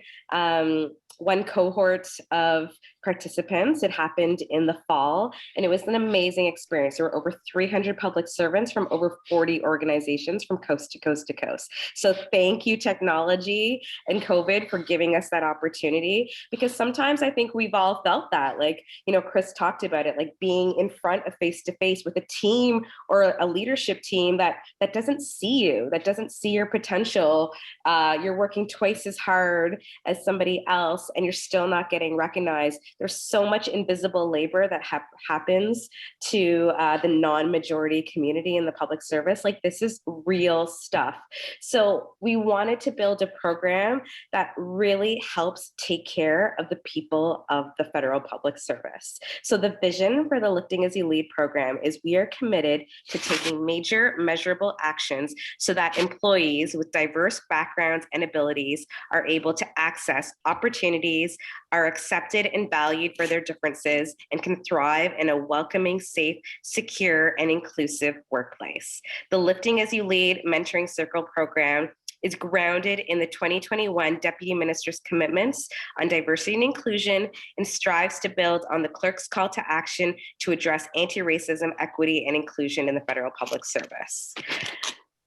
cohort of participants. It happened in the fall. And it was an amazing experience. There were over 300 public servants from over 40 organizations from coast to coast to coast. So thank you, technology and COVID, for giving us that opportunity, because sometimes I think we've all felt that, like, you know, Chris talked about it, like being in front of face-to-face with a team or a leadership team that doesn't see you, that doesn't see your potential. You're working twice as hard as somebody else and you're still not getting recognized. There's so much invisible labor that happens to the non-majority community in the public service. Like, this is real stuff. So we wanted to build a program that really helps take care of the people of the federal public service. So the vision for the Lifting as You Lead program is we are committed to taking major measurable actions so that employees with diverse backgrounds and abilities are able to access opportunities, are accepted and valued for their differences, and can thrive in a welcoming, safe, secure, and inclusive workplace. The Lifting as You Lead Mentoring Circle program is grounded in the 2021 Deputy Minister's commitments on diversity and inclusion and strives to build on the clerk's call to action to address anti-racism, equity, and inclusion in the federal public service.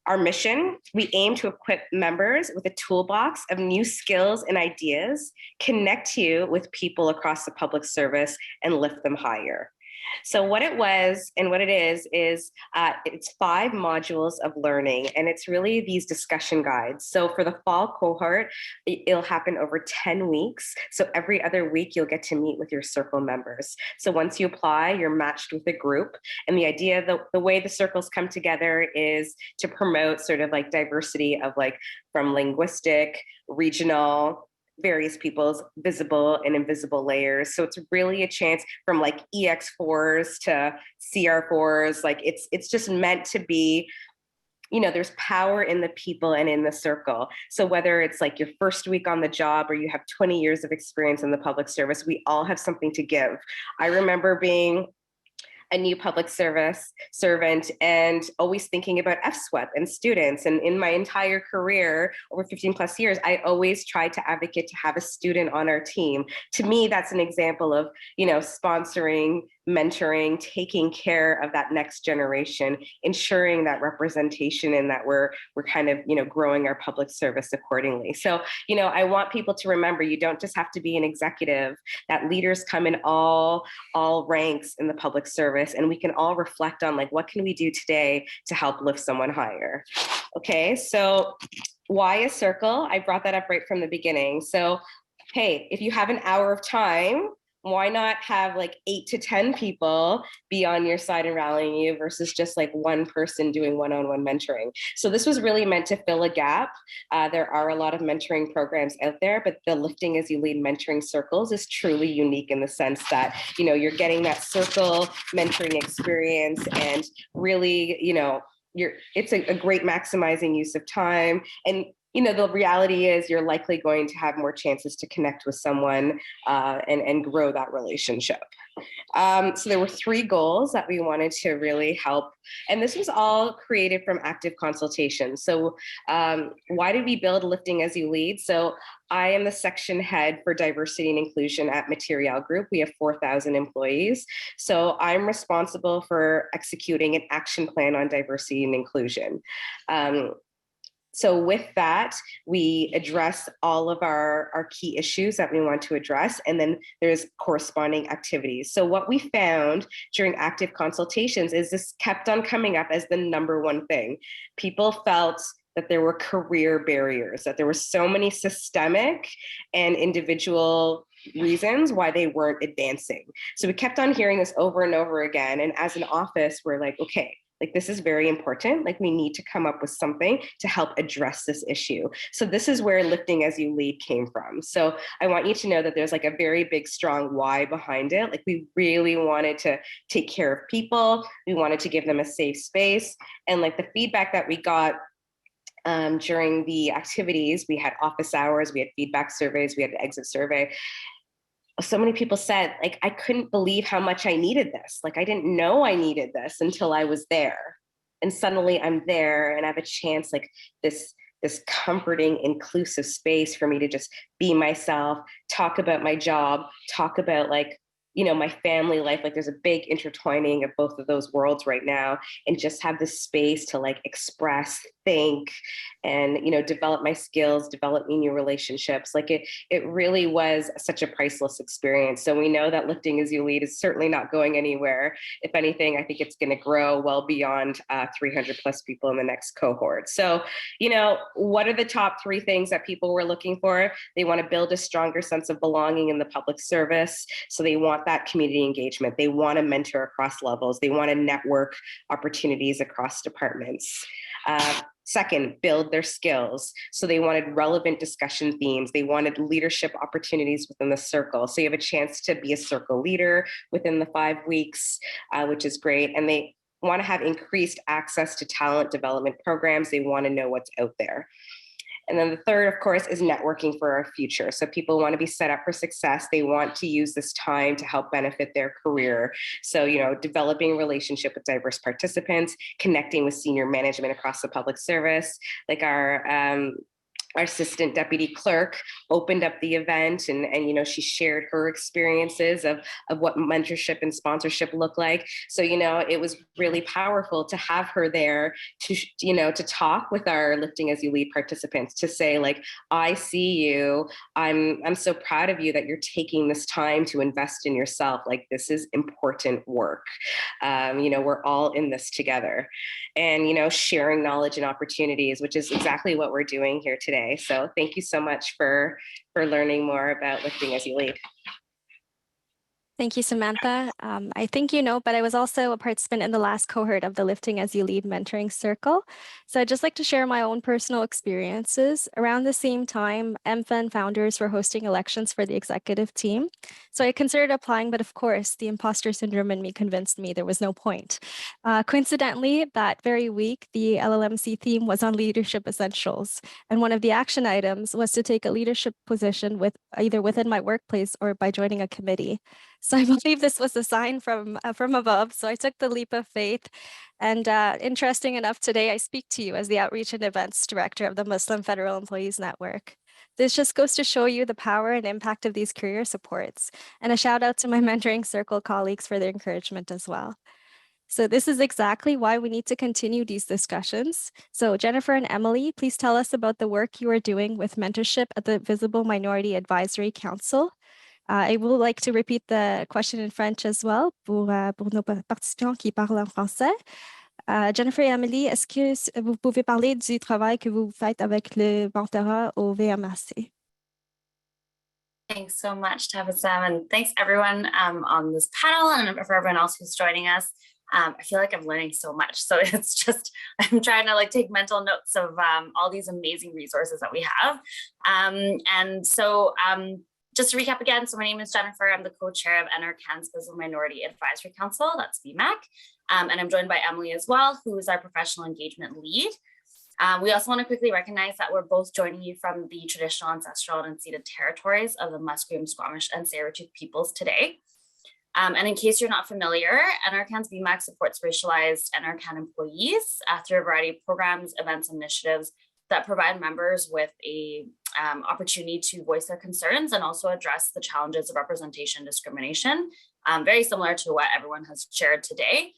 Our mission, we aim to equip members with a toolbox of new skills and ideas, connect you with people across the public service, and lift them higher. So what it was and what it is it's 5 modules of learning, and it's really these discussion guides. So for the fall cohort, it'll happen over 10 weeks. So every other week, you'll get to meet with your circle members. So once you apply, you're matched with a group. And the idea, the way the circles come together is to promote sort of like diversity of like from linguistic, regional, various people's visible and invisible layers. So it's really a chance from like EX4s to CR4s. Like it's just meant to be, you know, there's power in the people and in the circle. So whether it's like your first week on the job or you have 20 years of experience in the public service, we all have something to give. I remember being a new public service servant and always thinking about FSWEP and students. And in my entire career, over 15 plus years, I always tried to advocate to have a student on our team. To me, that's an example of, you know, sponsoring, mentoring, taking care of that next generation, ensuring that representation and that we're kind of, you know, growing our public service accordingly. So, you know, I want people to remember, you don't just have to be an executive, that leaders come in all ranks in the public service, and we can all reflect on like, what can we do today to help lift someone higher? Okay, so why a circle? I brought that up right from the beginning. So, hey, if you have an hour of time, why not have like 8 to 10 people be on your side and rallying you versus just like one person doing one-on-one mentoring? So this was really meant to fill a gap. There are a lot of mentoring programs out there, but the Lifting as You Lead mentoring circles is truly unique in the sense that, you know, you're getting that circle mentoring experience and really, you know, it's a great maximizing use of time. And you know, the reality is you're likely going to have more chances to connect with someone and grow that relationship. So there were 3 goals that we wanted to really help. And this was all created from active consultation. So why did we build Lifting as You Lead? So I am the section head for diversity and inclusion at Material Group. We have 4,000 employees. So I'm responsible for executing an action plan on diversity and inclusion. So with that, we address all of our key issues that we want to address, and then there's corresponding activities. So what we found during active consultations is this kept on coming up as the number one thing. People felt that there were career barriers, that there were so many systemic and individual reasons why they weren't advancing. So we kept on hearing this over and over again. And as an office, we're like, okay, like this is very important. Like we need to come up with something to help address this issue. So this is where Lifting as You Lead came from. So I want you to know that there's like a very big, strong why behind it. Like we really wanted to take care of people. We wanted to give them a safe space. And like the feedback that we got during the activities, we had office hours, we had feedback surveys, we had an exit survey. So many people said, like, I couldn't believe how much I needed this. Like, I didn't know I needed this until I was there. And suddenly I'm there and I have a chance, like this comforting, inclusive space for me to just be myself, talk about my job, talk about like my family life, like there's a big intertwining of both of those worlds right now, and just have the space to like express, think, and, develop my skills, develop new relationships. Like it really was such a priceless experience. So we know that Lifting as You Lead is certainly not going anywhere. If anything, I think it's going to grow well beyond 300 plus people in the next cohort. So, what are the top 3 things that people were looking for? They want to build a stronger sense of belonging in the public service. So they want that community engagement. They want to mentor across levels. They want to network opportunities across departments. Second, build their skills. So they wanted relevant discussion themes. They wanted leadership opportunities within the circle. So you have a chance to be a circle leader within the 5 weeks, which is great. And they want to have increased access to talent development programs. They want to know what's out there. And then the third, of course, is networking for our future. So people want to be set up for success. They want to use this time to help benefit their career. So, developing a relationship with diverse participants, connecting with senior management across the public service, like our assistant deputy clerk opened up the event and she shared her experiences of what mentorship and sponsorship look like. So, it was really powerful to have her there to talk with our Lifting as You Lead participants, to say like, I see you. I'm so proud of you that you're taking this time to invest in yourself. Like, this is important work. We're all in this together, and, sharing knowledge and opportunities, which is exactly what we're doing here today. So thank you so much for learning more about Lifting as You Lead. Thank you, Samantha. I think but I was also a participant in the last cohort of the Lifting as You Lead mentoring circle. So I'd just like to share my own personal experiences. Around the same time, MFN founders were hosting elections for the executive team. So I considered applying, but of course, the imposter syndrome in me convinced me there was no point. Coincidentally, that very week, the LLMC theme was on leadership essentials. And one of the action items was to take a leadership position either within my workplace or by joining a committee. So I believe this was a sign from above. So I took the leap of faith. And interesting enough, today I speak to you as the Outreach and Events Director of the Muslim Federal Employees Network. This just goes to show you the power and impact of these career supports. And a shout out to my mentoring circle colleagues for their encouragement as well. So this is exactly why we need to continue these discussions. So Jennifer and Emily, please tell us about the work you are doing with mentorship at the Visible Minority Advisory Council. I would like to repeat the question in French as well pour nos participants qui parlent en français. Jennifer et Emily, est-ce que vous pouvez parler du travail que vous faites avec le mentorat au VMAC? Thanks so much, Tabasam, and thanks everyone on this panel and for everyone else who's joining us. I feel like I'm learning so much. So it's just, I'm trying to take mental notes of all these amazing resources that we have. Just to recap again, so my name is Jennifer. I'm the co-chair of NRCan's Visible Minority Advisory Council, that's VMAC. And I'm joined by Emily as well, who is our professional engagement lead. We also want to quickly recognize that we're both joining you from the traditional, ancestral, and unceded territories of the Musqueam, Squamish, and Tsleil-Waututh peoples today. And in case you're not familiar, NRCan's VMAC supports racialized NRCan employees through a variety of programs, events, and initiatives that provide members with a opportunity to voice their concerns and also address the challenges of representation and discrimination, very similar to what everyone has shared today.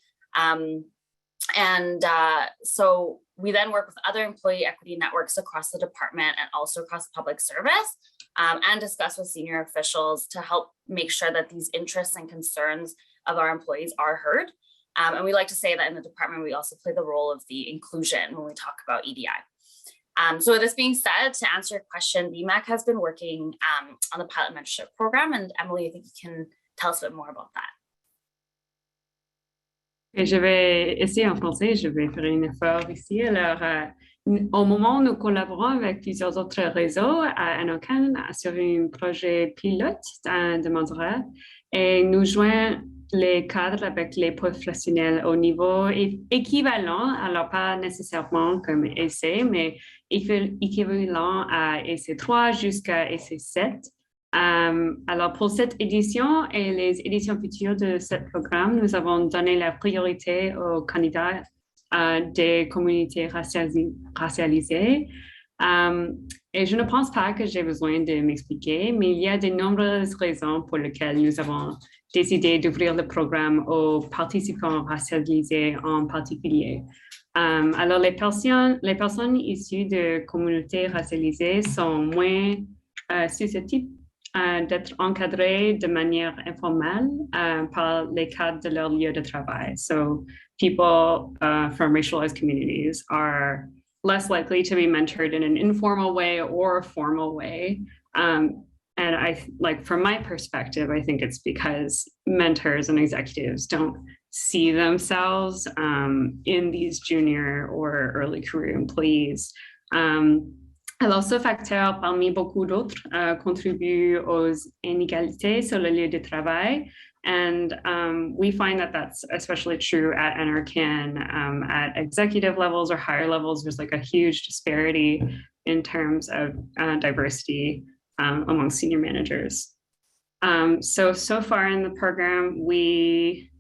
So we then work with other employee equity networks across the department and also across the public service, and discuss with senior officials to help make sure that these interests and concerns of our employees are heard. And we like to say that in the department, we also play the role of the inclusion when we talk about EDI. So with this being said, to answer your question, VMAC has been working on the pilot mentorship program, and Emily, I think you can tell us a bit more about that. Et je vais essayer en français, je vais faire un effort ici. Alors, au moment où nous collaborons avec plusieurs autres réseaux à NRCan sur un projet pilote de mentorat, et nous joignons les cadres avec les professionnels au niveau équivalent, alors pas nécessairement comme essai, mais équivalent à essai 3 jusqu'à essai 7. Alors pour cette édition et les éditions futures de ce programme, nous avons donné la priorité aux candidats des communautés racialisées. Et je ne pense pas que j'ai besoin de m'expliquer, mais il y a de nombreuses raisons pour lesquelles nous avons décidé d'ouvrir le programme aux participants racialisés en particulier. Alors, les personnes issues de communautés racialisées sont moins susceptibles d'être encadrées de manière informelle par les cadres de leur lieu de travail. So people from racialized communities are less likely to be mentored in an informal way or a formal way. And from my perspective, I think it's because mentors and executives don't see themselves in these junior or early career employees. Alors, ce facteur, parmi beaucoup d'autres, contribue aux inégalités sur le lieu de travail. And we find that that's especially true at NRCan. At executive levels or higher levels, there's like a huge disparity in terms of diversity among senior managers. So far in the program, we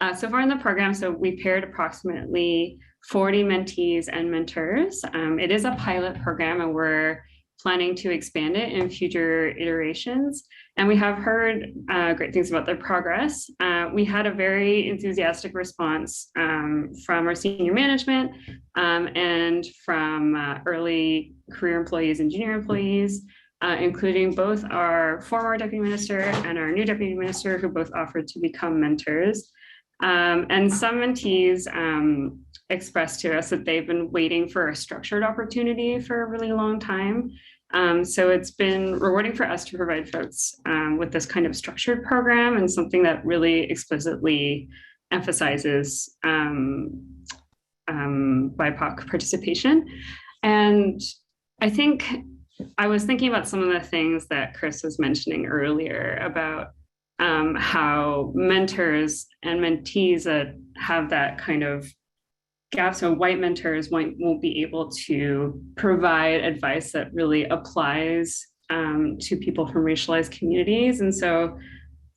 paired approximately 40 mentees and mentors. It is a pilot program, and we're planning to expand it in future iterations. And we have heard great things about their progress. We had a very enthusiastic response from our senior management and from early career employees and junior employees, including both our former deputy minister and our new deputy minister, who both offered to become mentors. And some mentees expressed to us that they've been waiting for a structured opportunity for a really long time. So it's been rewarding for us to provide folks with this kind of structured program and something that really explicitly emphasizes BIPOC participation. And I think I was thinking about some of the things that Chris was mentioning earlier about how mentors and mentees that have that kind of gap, so white mentors won't be able to provide advice that really applies to people from racialized communities. And so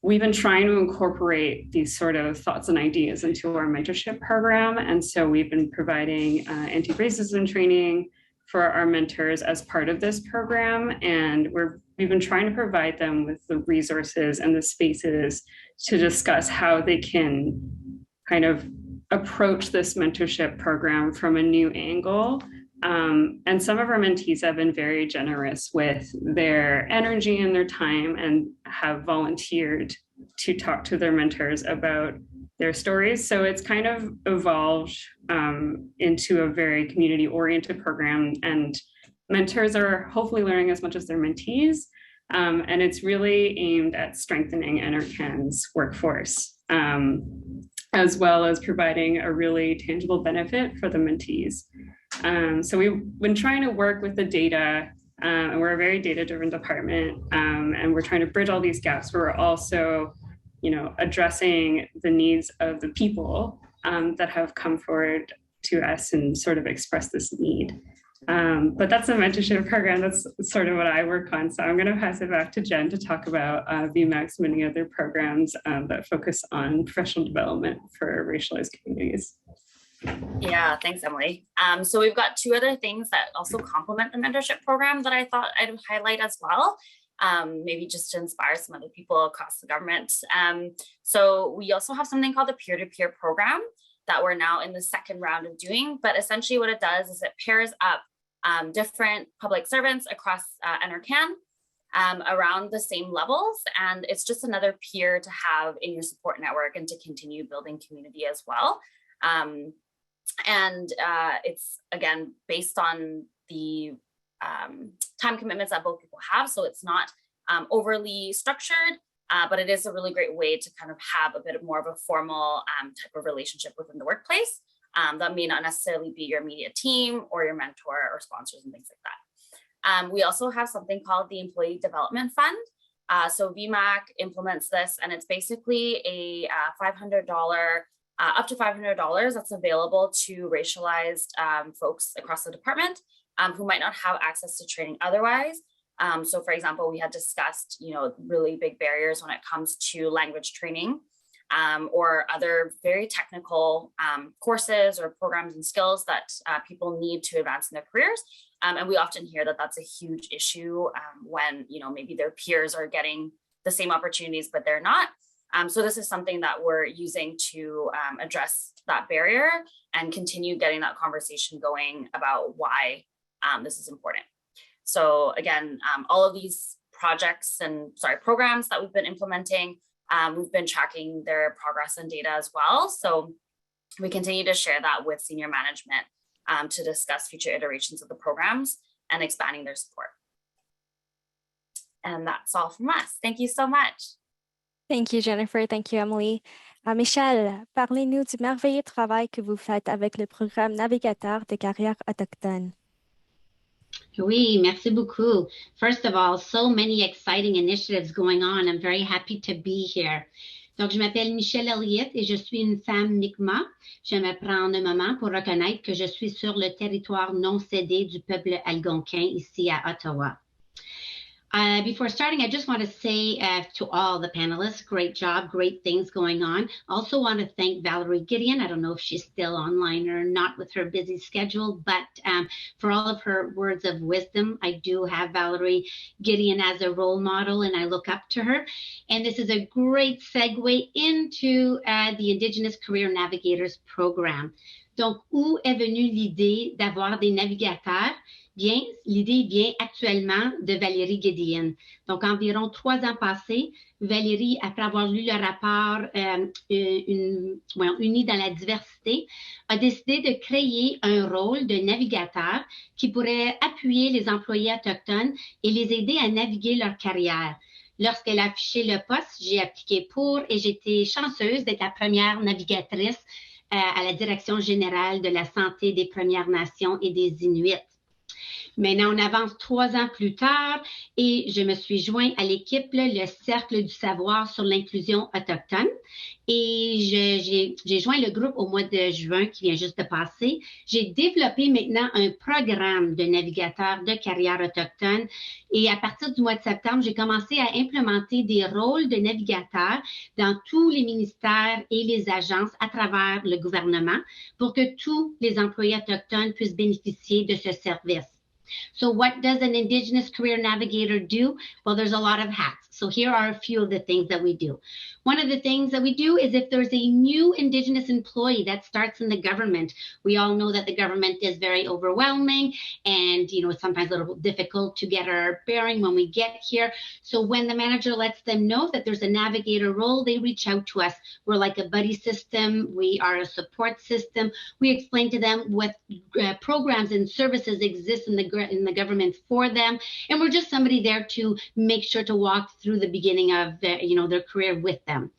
we've been trying to incorporate these sort of thoughts and ideas into our mentorship program. And so we've been providing anti-racism training for our mentors as part of this program. And we've been trying to provide them with the resources and the spaces to discuss how they can kind of approach this mentorship program from a new angle. And some of our mentees have been very generous with their energy and their time and have volunteered to talk to their mentors about their stories. So it's kind of evolved into a very community-oriented program, and mentors are hopefully learning as much as their mentees. And it's really aimed at strengthening NRCan's workforce, as well as providing a really tangible benefit for the mentees. So we've been trying to work with the data, and we're a very data-driven department, and we're trying to bridge all these gaps. But we're also, addressing the needs of the people that have come forward to us and sort of express this need. But that's a mentorship program. That's sort of what I work on. So I'm going to pass it back to Jen to talk about VMAX and many other programs that focus on professional development for racialized communities. Yeah, thanks, Emily. So we've got two other things that also complement the mentorship program that I thought I'd highlight as well, maybe just to inspire some other people across the government. So we also have something called the peer-to-peer program that we're now in the second round of doing. But essentially what it does is it pairs up different public servants across NRCan around the same levels. And it's just another peer to have in your support network and to continue building community as well. It's, again, based on the time commitments that both people have. So it's not overly structured, but it is a really great way to kind of have a bit more of a formal type of relationship within the workplace. That may not necessarily be your immediate team or your mentor or sponsors and things like that. We also have something called the Employee Development Fund. So VMAC implements this, and it's basically a $500, up to $500 that's available to racialized folks across the department who might not have access to training otherwise. So for example, we had discussed, really big barriers when it comes to language training or other very technical courses or programs and skills that people need to advance in their careers. And we often hear that that's a huge issue when, maybe their peers are getting the same opportunities, but they're not. So this is something that we're using to address that barrier and continue getting that conversation going about why this is important. So again, all of these programs that we've been implementing, we've been tracking their progress and data as well. So we continue to share that with senior management to discuss future iterations of the programs and expanding their support. And that's all from us. Thank you so much. Thank you, Jennifer. Thank you, Emily. Michel, parlez-nous du merveilleux travail que vous faites avec le programme navigateur de carrières autochtones. Oui, merci beaucoup. First of all, so many exciting initiatives going on. I'm very happy to be here. Donc, je m'appelle Michelle Elliott et je suis une femme Mi'kmaq. J'aimerais prendre un moment pour reconnaître que je suis sur le territoire non cédé du peuple algonquin ici à Ottawa. Before starting, I just want to say to all the panelists, great job, great things going on. Also want to thank Valerie Gideon. I don't know if she's still online or not with her busy schedule, but for all of her words of wisdom. I do have Valerie Gideon as a role model and I look up to her. And this is a great segue into the Indigenous Career Navigators Program. Donc, où est venue l'idée d'avoir des navigateurs? Bien, l'idée vient actuellement de Valérie Gideon. Donc, environ 3 ans passés, Valérie, après avoir lu le rapport Unis dans la diversité, a décidé de créer un rôle de navigateur qui pourrait appuyer les employés autochtones et les aider à naviguer leur carrière. Lorsqu'elle a affiché le poste, j'ai appliqué pour et j'étais chanceuse d'être la première navigatrice à la Direction générale de la santé des Premières Nations et des Inuits. Maintenant, on avance 3 ans plus tard et je me suis joint à l'équipe, le Cercle du savoir sur l'inclusion autochtone. Et j'ai joint le groupe au mois de juin qui vient juste de passer. J'ai développé maintenant un programme de navigateurs de carrière autochtone. Et à partir du mois de septembre, j'ai commencé à implémenter des rôles de navigateurs dans tous les ministères et les agences à travers le gouvernement pour que tous les employés autochtones puissent bénéficier de ce service. So what does an Indigenous career navigator do? Well, there's a lot of hats. So here are a few of the things that we do. One of the things that we do is if there's a new Indigenous employee that starts in the government, we all know that the government is very overwhelming and, you know, it's sometimes a little difficult to get our bearing when we get here. So when the manager lets them know that there's a navigator role, they reach out to us. We're like a buddy system. We are a support system. We explain to them what programs and services exist in the government for them. And we're just somebody there to make sure to walk through the beginning of their career with them.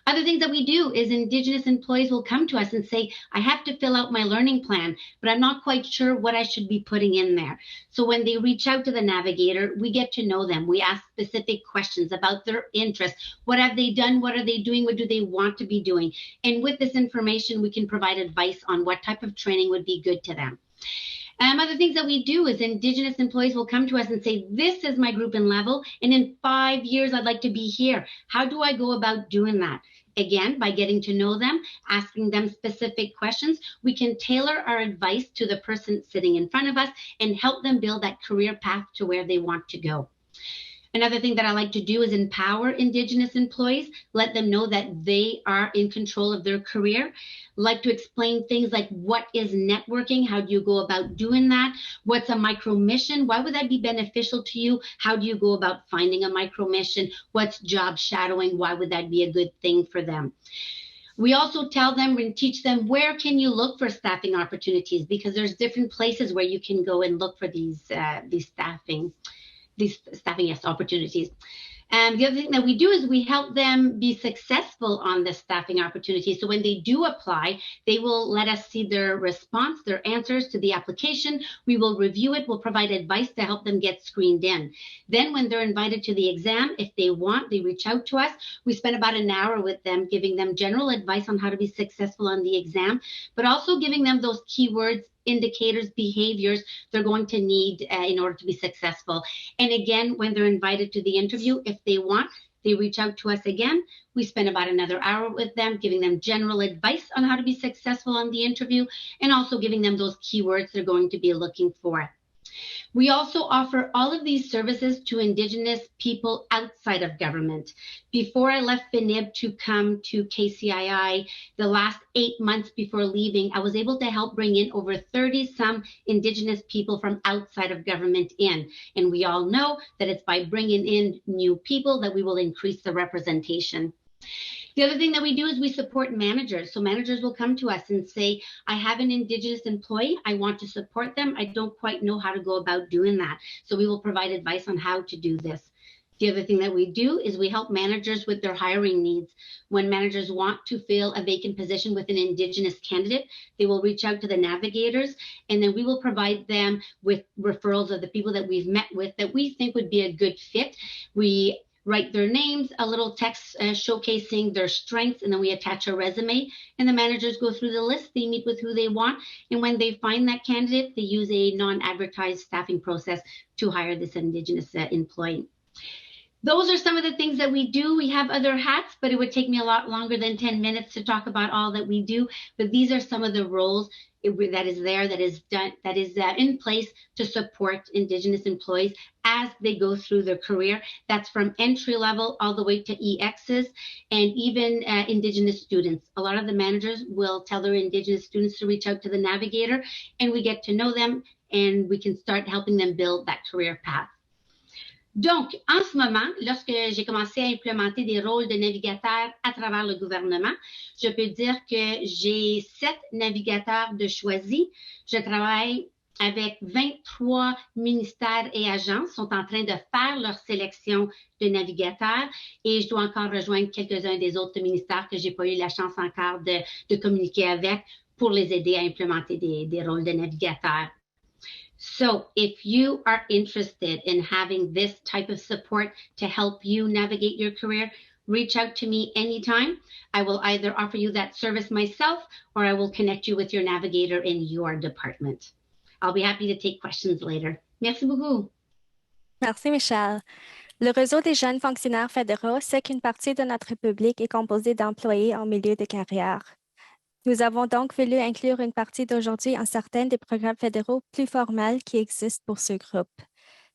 Other things that we do is Indigenous employees will come to us and say, I have to fill out my learning plan, but I'm not quite sure what I should be putting in there. So when they reach out to the navigator, we get to know them. We ask specific questions about their interests. What have they done? What are they doing? What do they want to be doing? And with this information, we can provide advice on what type of training would be good to them. Other things that we do is Indigenous employees will come to us and say, this is my group and level, and in 5 years, I'd like to be here. How do I go about doing that? Again, by getting to know them, asking them specific questions, we can tailor our advice to the person sitting in front of us and help them build that career path to where they want to go. Another thing that I like to do is empower Indigenous employees, let them know that they are in control of their career. Like to explain things like what is networking? How do you go about doing that? What's a micro mission? Why would that be beneficial to you? How do you go about finding a micro mission? What's job shadowing? Why would that be a good thing for them? We also tell them and teach them where can you look for staffing opportunities, because there's different places where you can go and look for these staffing opportunities. And the other thing that we do is we help them be successful on the staffing opportunity. So when they do apply, they will let us see their response, their answers to the application. We will review it. We'll provide advice to help them get screened in. Then when they're invited to the exam, if they want, they reach out to us. We spend about an hour with them, giving them general advice on how to be successful on the exam, but also giving them those keywords, indicators, behaviors they're going to need in order to be successful. And again, when they're invited to the interview, if they want, they reach out to us again. We spend about another hour with them, giving them general advice on how to be successful on the interview, and also giving them those keywords they're going to be looking for. We also offer all of these services to Indigenous people outside of government. Before I left FNIB to come to KCII, the last 8 months before leaving, I was able to help bring in over 30-some Indigenous people from outside of government in. And we all know that it's by bringing in new people that we will increase the representation. The other thing that we do is we support managers. So managers will come to us and say, I have an Indigenous employee. I want to support them. I don't quite know how to go about doing that. So we will provide advice on how to do this. The other thing that we do is we help managers with their hiring needs. When managers want to fill a vacant position with an Indigenous candidate, they will reach out to the navigators, and then we will provide them with referrals of the people that we've met with that we think would be a good fit. We write their names, a little text showcasing their strengths, and then we attach a resume, and the managers go through the list, they meet with who they want, and when they find that candidate, they use a non-advertised staffing process to hire this Indigenous employee. Those are some of the things that we do. We have other hats, but it would take me a lot longer than 10 minutes to talk about all that we do, but these are some of the roles that is in place to support Indigenous employees as they go through their career. That's from entry level all the way to EXs and even Indigenous students. A lot of the managers will tell their Indigenous students to reach out to the navigator, and we get to know them and we can start helping them build that career path. Donc, en ce moment, lorsque j'ai commencé à implémenter des rôles de navigateurs à travers le gouvernement, je peux dire que j'ai 7 navigateurs de choisis. Je travaille avec 23 ministères et agences, sont en train de faire leur sélection de navigateurs et je dois encore rejoindre quelques-uns des autres ministères que j'ai pas eu la chance encore de communiquer avec pour les aider à implémenter des rôles de navigateurs. So if you are interested in having this type of support to help you navigate your career, reach out to me anytime. I will either offer you that service myself or I will connect you with your navigator in your department. I'll be happy to take questions later. Merci beaucoup. Merci, Michelle. Le réseau des jeunes fonctionnaires fédéraux sait qu'une partie de notre public est composée d'employés en milieu de carrière. Nous avons donc voulu inclure une partie d'aujourd'hui en certains des programmes fédéraux plus formels qui existent pour ce groupe.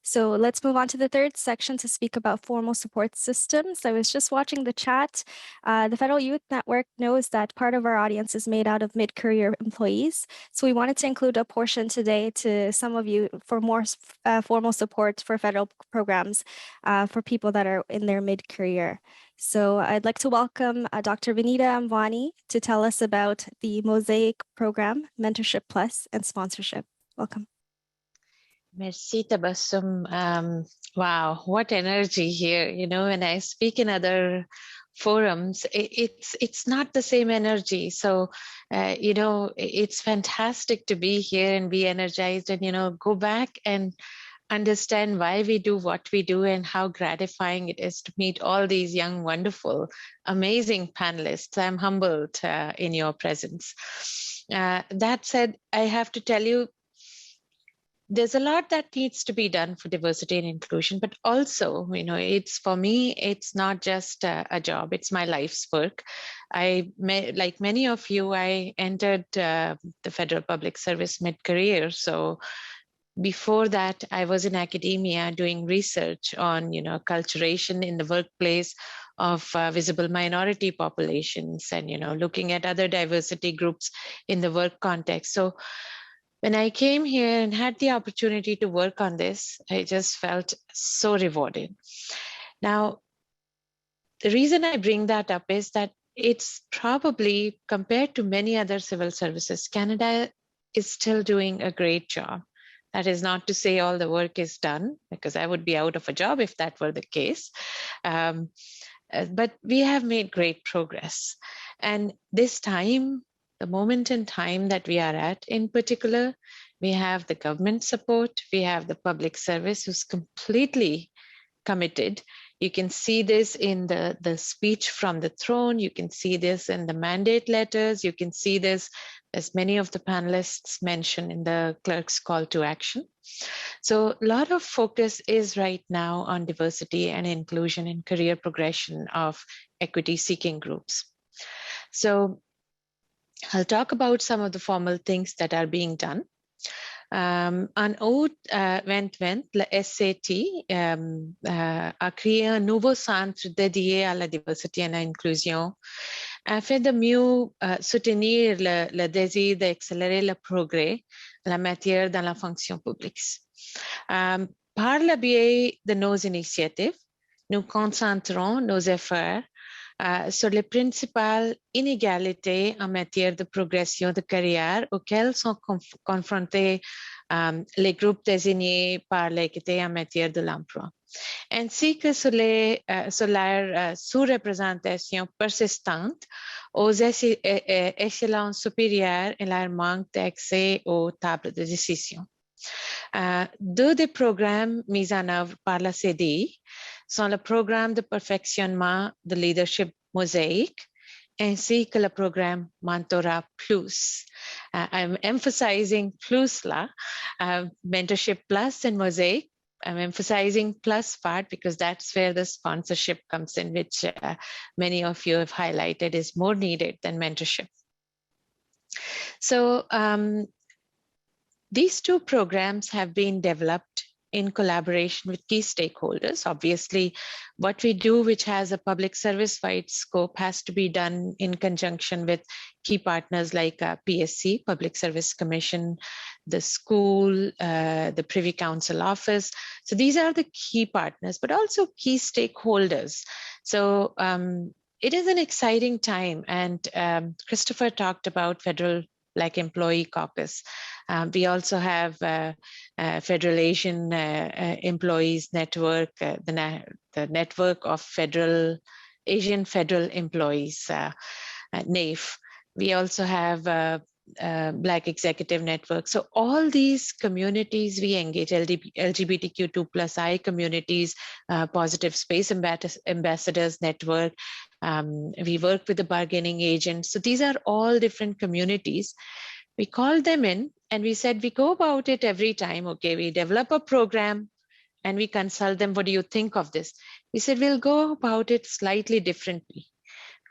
So let's move on to the third section to speak about formal support systems. I was just watching the chat. The Federal Youth Network knows that part of our audience is made out of mid-career employees. So we wanted to include a portion today to some of you for more formal support for federal programs for people that are in their mid-career. So I'd like to welcome Dr. Vinita Amvani to tell us about the Mosaic program, Mentorship Plus, and sponsorship. Welcome. Merci, Tabassum. Wow, what energy here. You know, when I speak in other forums, it's not the same energy. So, you know, it's fantastic to be here and be energized and, you know, go back and understand why we do what we do and how gratifying it is to meet all these young, wonderful, amazing panelists. I'm humbled in your presence. That said, I have to tell you, there's a lot that needs to be done for diversity and inclusion, but also, you know, it's for me, it's not just a job, it's my life's work. Like many of you, I entered the Federal Public Service mid-career. So before that, I was in academia doing research on, you know, acculturation in the workplace of visible minority populations and, you know, looking at other diversity groups in the work context. So when I came here and had the opportunity to work on this, I just felt so rewarded. Now, the reason I bring that up is that it's probably, compared to many other civil services, Canada is still doing a great job. That is not to say all the work is done, because I would be out of a job if that were the case. But we have made great progress. And this time, the moment in time that we are at, in particular, we have the government support, we have the public service who's completely committed. You can see this in the speech from the throne, you can see this in the mandate letters, you can see this, as many of the panelists mentioned, in the clerk's call to action. So a lot of focus is right now on diversity and inclusion and career progression of equity-seeking groups. So I'll talk about some of the formal things that are being done. En août 2020, le SCT a créé un nouveau centre dédié à la diversité et à l'inclusion afin de mieux soutenir le désir d'accélérer le progrès en la matière dans la fonction publique. Par le biais de nos initiatives, nous concentrons nos efforts sur les principales inégalités en matière de progression de carrière auxquelles sont confrontés les groupes désignés par l'équité en matière de l'emploi, ainsi que sur leur sous-représentation persistante aux échelons supérieurs et leur manque d'accès aux tables de décision. Deux des programmes mis en œuvre par la CDI sont le programme de perfectionnement de leadership mosaïque ainsi que le programme Mentorat Plus. I'm emphasizing Plus là, Mentorship Plus and Mosaic. I'm emphasizing plus part because that's where the sponsorship comes in, which many of you have highlighted is more needed than mentorship. So these two programs have been developed in collaboration with key stakeholders. Obviously, what we do, which has a public service-wide scope, has to be done in conjunction with key partners like PSC, Public Service Commission, the school, the Privy Council office. So these are the key partners, but also key stakeholders. So it is an exciting time. And Christopher talked about Federal Black Employee Caucus. We also have Federal Asian Employees Network, the network of Asian Federal Employees, NAEF. We also have Black Executive Network. So all these communities we engage, LGBTQ2+I communities, Positive Space Ambassadors Network. We work with the bargaining agents. So these are all different communities. We called them in and we said, we go about it every time. Okay, we develop a program and we consult them. What do you think of this? We said, we'll go about it slightly differently.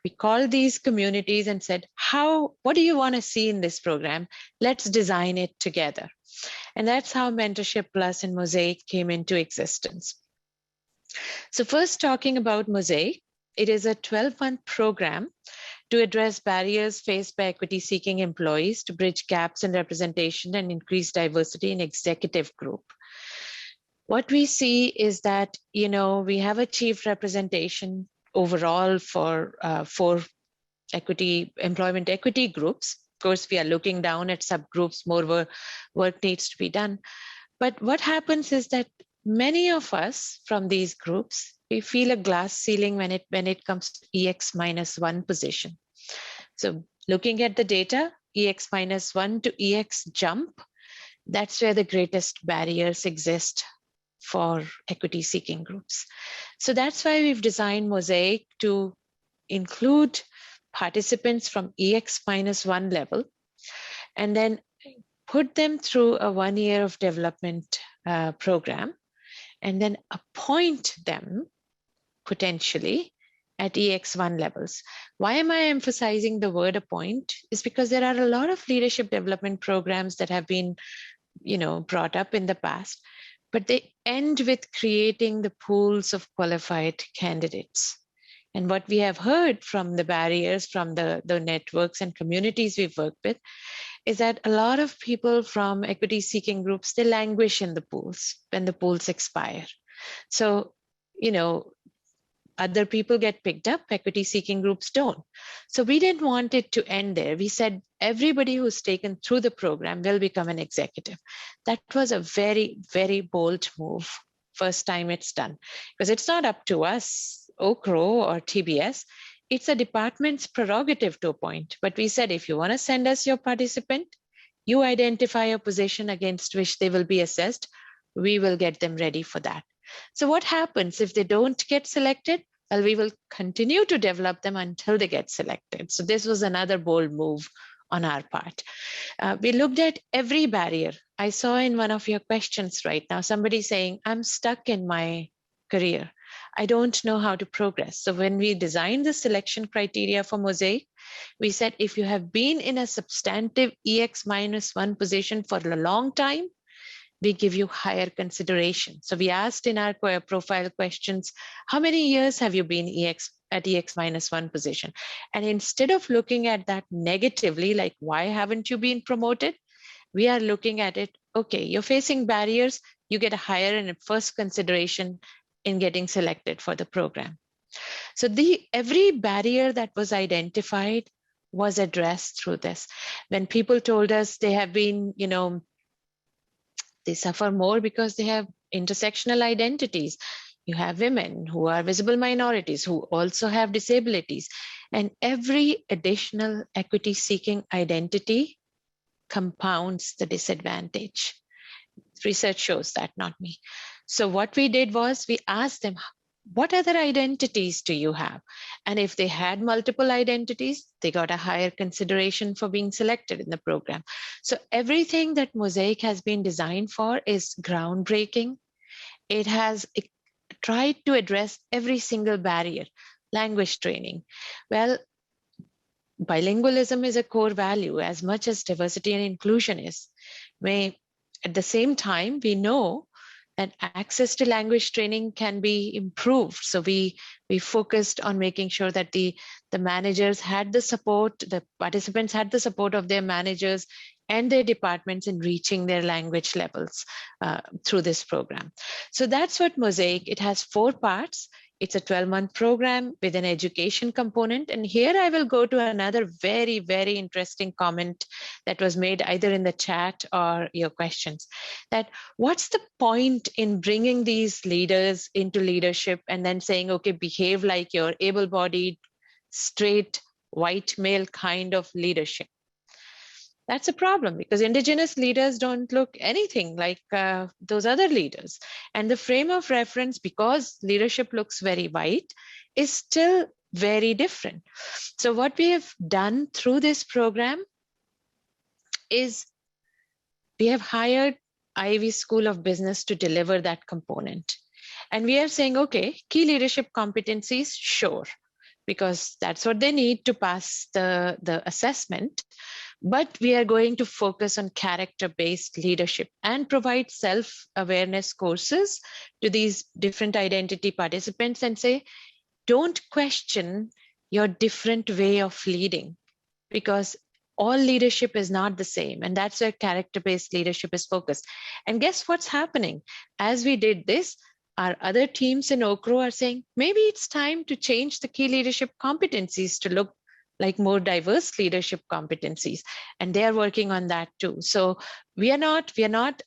We called these communities and said, what do you want to see in this program? Let's design it together. And that's how Mentorship Plus and Mosaic came into existence. So first, talking about Mosaic, it is a 12-month program to address barriers faced by equity-seeking employees to bridge gaps in representation and increase diversity in executive group. What we see is that, we have achieved representation overall for employment equity groups. Of course, we are looking down at subgroups, more work needs to be done. But what happens is that many of us from these groups, we feel a glass ceiling when it comes to EX-1 position. So looking at the data, EX-1 to EX jump, that's where the greatest barriers exist for equity-seeking groups. So that's why we've designed Mosaic to include participants from EX-1 level and then put them through a 1 year of development program and then appoint them potentially at EX1 levels. Why am I emphasizing the word appoint? Is because there are a lot of leadership development programs that have been, brought up in the past, but they end with creating the pools of qualified candidates. And what we have heard from the barriers, from the networks and communities we've worked with, is that a lot of people from equity-seeking groups, they languish in the pools when the pools expire. So, other people get picked up, equity-seeking groups don't. So we didn't want it to end there. We said everybody who's taken through the program will become an executive. That was a very, very bold move, first time it's done. Because it's not up to us, OCRO or TBS, it's a department's prerogative to appoint. But we said, if you want to send us your participant, you identify a position against which they will be assessed, we will get them ready for that. So what happens if they don't get selected? Well, we will continue to develop them until they get selected. So this was another bold move on our part. We looked at every barrier. I saw in one of your questions right now, somebody saying, I'm stuck in my career. I don't know how to progress. So when we designed the selection criteria for Mosaic, we said if you have been in a substantive EX-1 position for a long time, we give you higher consideration. So we asked in our profile questions, how many years have you been at EX-1 position? And instead of looking at that negatively, like why haven't you been promoted? We are looking at it, okay, you're facing barriers, you get a higher and first consideration in getting selected for the program. So every barrier that was identified was addressed through this. When people told us they have been, they suffer more because they have intersectional identities. You have women who are visible minorities who also have disabilities, and every additional equity seeking identity compounds the disadvantage. Research shows that, not me. So what we did was we asked them, what other identities do you have? And if they had multiple identities, they got a higher consideration for being selected in the program. So everything that Mosaic has been designed for is groundbreaking. It has tried to address every single barrier. Language training. Well, bilingualism is a core value as much as diversity and inclusion is. At the same time, we know that access to language training can be improved. So we focused on making sure that the managers had the support, the participants had the support of their managers and their departments in reaching their language levels through this program. So that's what Mosaic, it has 4 parts. It's a 12-month program with an education component. And here I will go to another very, very interesting comment that was made either in the chat or your questions. That what's the point in bringing these leaders into leadership and then saying, okay, behave like your able-bodied, straight, white male kind of leadership? That's a problem because Indigenous leaders don't look anything like those other leaders. And the frame of reference, because leadership looks very white, is still very different. So what we have done through this program is we have hired Ivy School of Business to deliver that component. And we are saying, okay, key leadership competencies, sure, because that's what they need to pass the assessment. But we are going to focus on character-based leadership and provide self-awareness courses to these different identity participants and say, don't question your different way of leading because all leadership is not the same. And that's where character-based leadership is focused. And guess what's happening? As we did this, our other teams in OCRO are saying, maybe it's time to change the key leadership competencies to look like more diverse leadership competencies. And they are working on that too. So we are not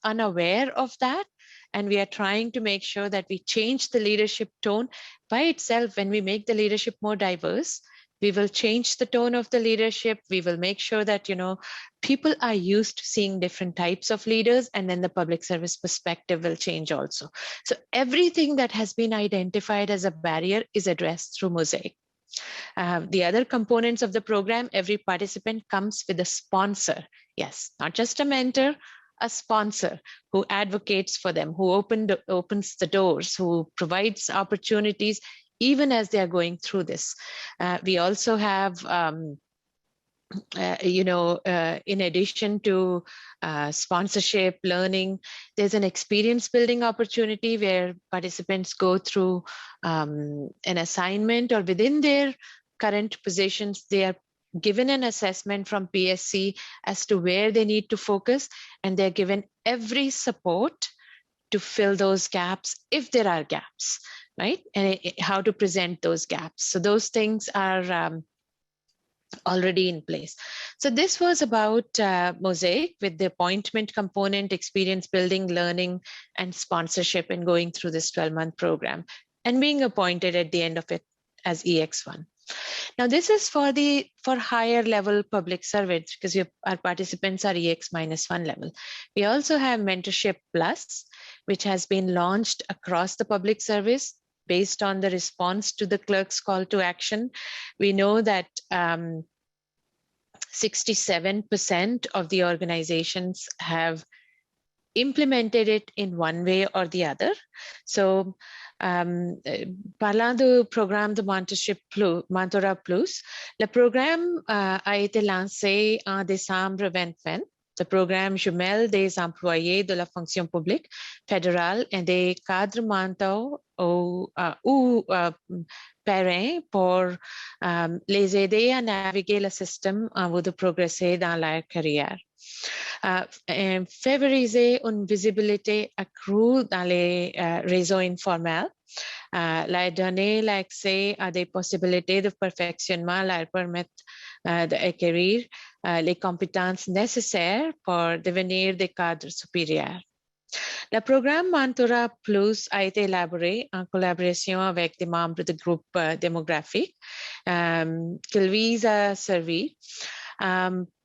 unaware of that. And we are trying to make sure that we change the leadership tone by itself. When we make the leadership more diverse, we will change the tone of the leadership. We will make sure that, people are used to seeing different types of leaders, and then the public service perspective will change also. So everything that has been identified as a barrier is addressed through Mosaic. The other components of the program, every participant comes with a sponsor. Yes, not just a mentor, a sponsor who advocates for them, who opens the doors, who provides opportunities even as they are going through this. We also have, in addition to sponsorship, learning, there's an experience building opportunity where participants go through an assignment, or within their current positions, they are given an assessment from PSC as to where they need to focus, and they're given every support to fill those gaps if there are gaps, right? And how to present those gaps. So those things are already in place. So this was about Mosaic with the appointment component, experience building, learning, and sponsorship, and going through this 12-month program and being appointed at the end of it as EX1. Now this is for higher level public service, because our participants are EX-1 level. We also have Mentorship Plus, which has been launched across the public service based on the response to the clerk's call to action. We know that 67% of the organizations have implemented it in one way or the other. So Parlant du programme de Mentorat Plus, le programme a été lancé en décembre 2020. Le programme jumelle des employés de la fonction publique fédérale et des cadres mentaux ou parrains pour les aider à naviguer le système en vue de progresser dans leur carrière. Favoriser une visibilité accrue dans les réseaux informels, leur donner l'accès à des possibilités de perfectionnement, leur permettre d'acquérir les compétences nécessaires pour devenir des cadres supérieurs. Le programme Mentorat Plus a été élaboré en collaboration avec des membres de groupes démographiques qu'il vise à servir.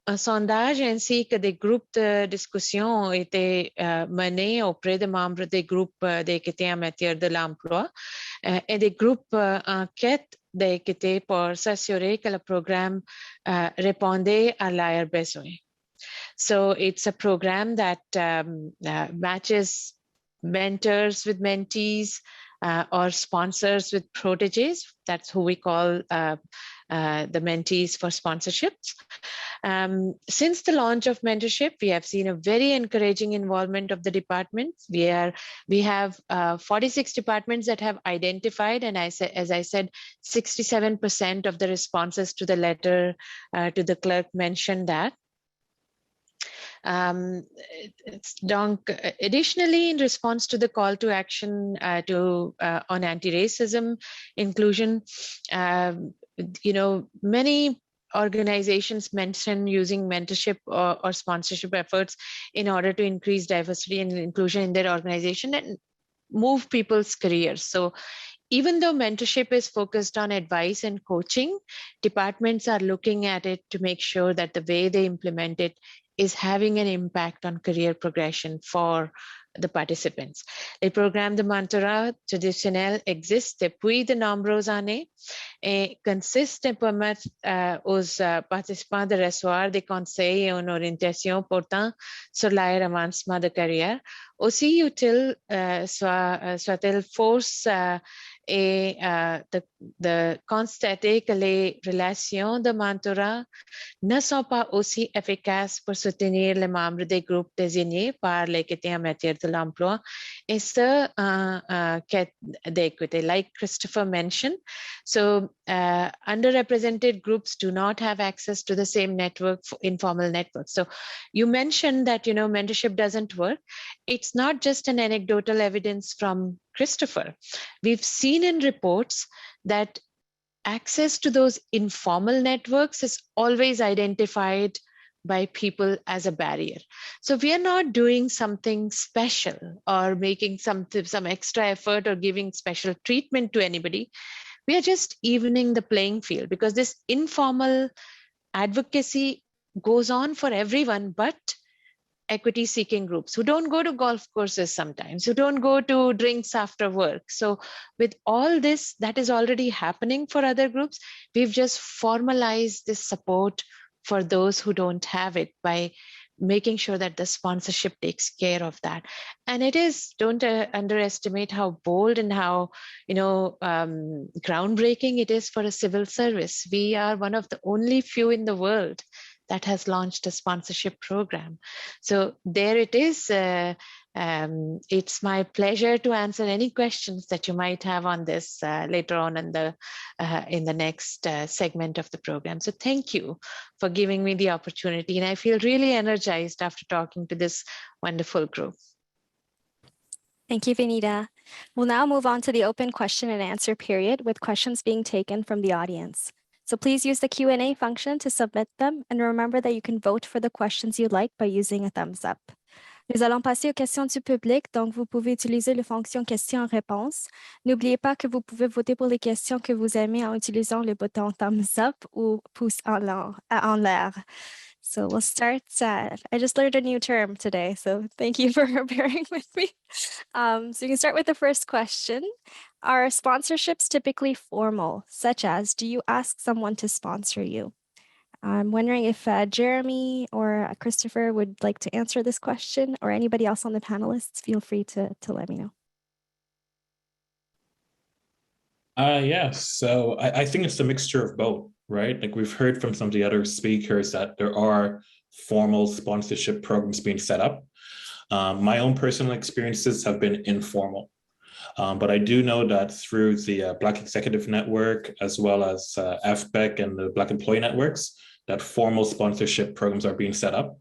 Un sondage ainsi que des groupes de discussion ont été menés auprès des membres des groupes d'équité en matière de l'emploi et des groupes en quête d'équité pour s'assurer que le programme répondait à leurs besoins. So it's a program that matches mentors with mentees or sponsors with proteges. That's who we call the mentees for sponsorships. Since the launch of mentorship, we have seen a very encouraging involvement of the departments. We have 46 departments that have identified, and as I said, 67% of the responses to the letter to the clerk mentioned that. Additionally, in response to the call to action on anti-racism, inclusion, many organizations mention using mentorship or sponsorship efforts in order to increase diversity and inclusion in their organization and move people's careers. So even though mentorship is focused on advice and coaching, departments are looking at it to make sure that the way they implement it is having an impact on career progression for the participants. Les programmes de mentorat traditionnels existent depuis de nombreuses années et consistent en permettre aux participants de recevoir des conseils et une orientation portant sur leur avancement de carrière. Aussi utile soit-elle force et de constater que les relations de mentorat ne sont pas aussi efficaces pour soutenir les membres des groupes désignés par l'équité en matière de l'emploi et ce en quête d'équité, like Christopher mentioned. So underrepresented groups do not have access to the same network, informal networks. So you mentioned that, mentorship doesn't work. It's not just an anecdotal evidence from Christopher. We've seen in reports that access to those informal networks is always identified by people as a barrier. So we are not doing something special or making some extra effort or giving special treatment to anybody. We are just evening the playing field because this informal advocacy goes on for everyone but equity seeking groups who don't go to golf courses sometimes, who don't go to drinks after work. So with all this that is already happening for other groups, we've just formalized this support for those who don't have it by making sure that the sponsorship takes care of that. And it is, don't underestimate how bold and how groundbreaking it is for a civil service. We are one of the only few in the world that has launched a sponsorship program. So there it is. It's my pleasure to answer any questions that you might have on this later on in the next segment of the program. So thank you for giving me the opportunity. And I feel really energized after talking to this wonderful group. Thank you, Vinita. We'll now move on to the open question and answer period with questions being taken from the audience. So please use the Q&A function to submit them and remember that you can vote for the questions you like by using a thumbs up. Nous allons passer aux questions du public, donc vous pouvez utiliser la fonction questions-réponses. N'oubliez pas que vous pouvez voter pour les questions que vous aimez en utilisant le bouton thumbs up ou pouce en l'air. So we'll start. I just learned a new term today, so thank you for bearing with me. So you can start with the first question. Are sponsorships typically formal, such as, do you ask someone to sponsor you? I'm wondering if Jeremy or Christopher would like to answer this question, or anybody else on the panelists, feel free to let me know. Yes. So I think it's a mixture of both, right? Like we've heard from some of the other speakers that there are formal sponsorship programs being set up. My own personal experiences have been informal. But I do know that through the Black Executive Network, as well as FBEC and the Black Employee Networks, that formal sponsorship programs are being set up.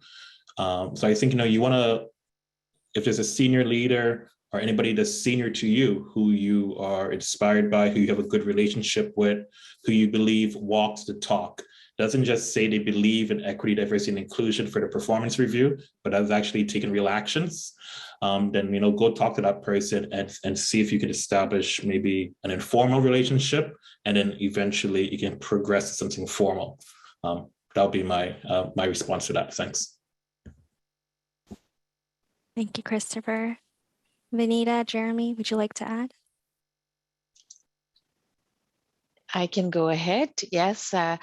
So I think, you want to, if there's a senior leader or anybody that's senior to you, who you are inspired by, who you have a good relationship with, who you believe walks the talk, doesn't just say they believe in equity, diversity, and inclusion for the performance review, but has actually taken real actions, then go talk to that person and see if you can establish maybe an informal relationship, and then eventually you can progress to something formal. That'll be my response to that. Thanks. Thank you, Christopher. Vanita, Jeremy, would you like to add? I can go ahead. Yes. I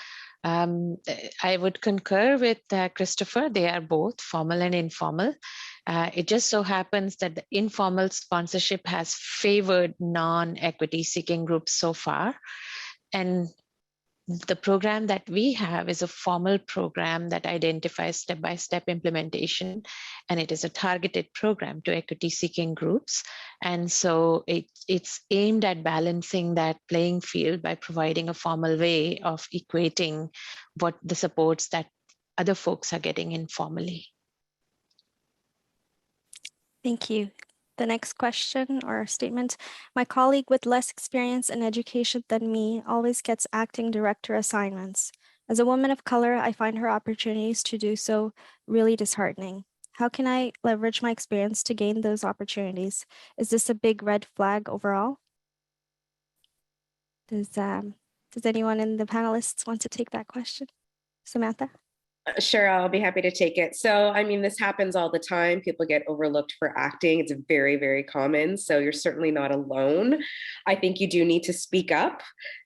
would concur with Christopher. They are both formal and informal. It just so happens that the informal sponsorship has favored non-equity seeking groups so far. And the program that we have is a formal program that identifies step-by-step implementation, and it is a targeted program to equity-seeking groups. And so it's aimed at balancing that playing field by providing a formal way of equating what the supports that other folks are getting informally. Thank you. The next question or statement: my colleague with less experience in education than me always gets acting director assignments. As a woman of color, I find her opportunities to do so really disheartening. How can I leverage my experience to gain those opportunities? Is this a big red flag overall? Does anyone in the panelists want to take that question? Samantha? Sure, I'll be happy to take it. So, I mean, this happens all the time. People get overlooked for acting. It's very, very common. So you're certainly not alone. I think you do need to speak up.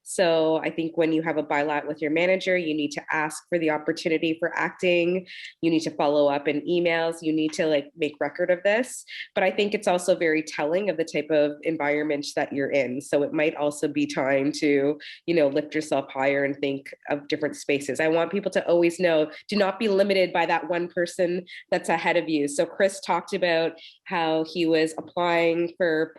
So I think when you have a bilat with your manager, you need to ask for the opportunity for acting. You need to follow up in emails. You need to make record of this. But I think it's also very telling of the type of environment that you're in. So it might also be time to, lift yourself higher and think of different spaces. I want people to always know, do not be limited by that one person that's ahead of you. So Chris talked about how he was applying for,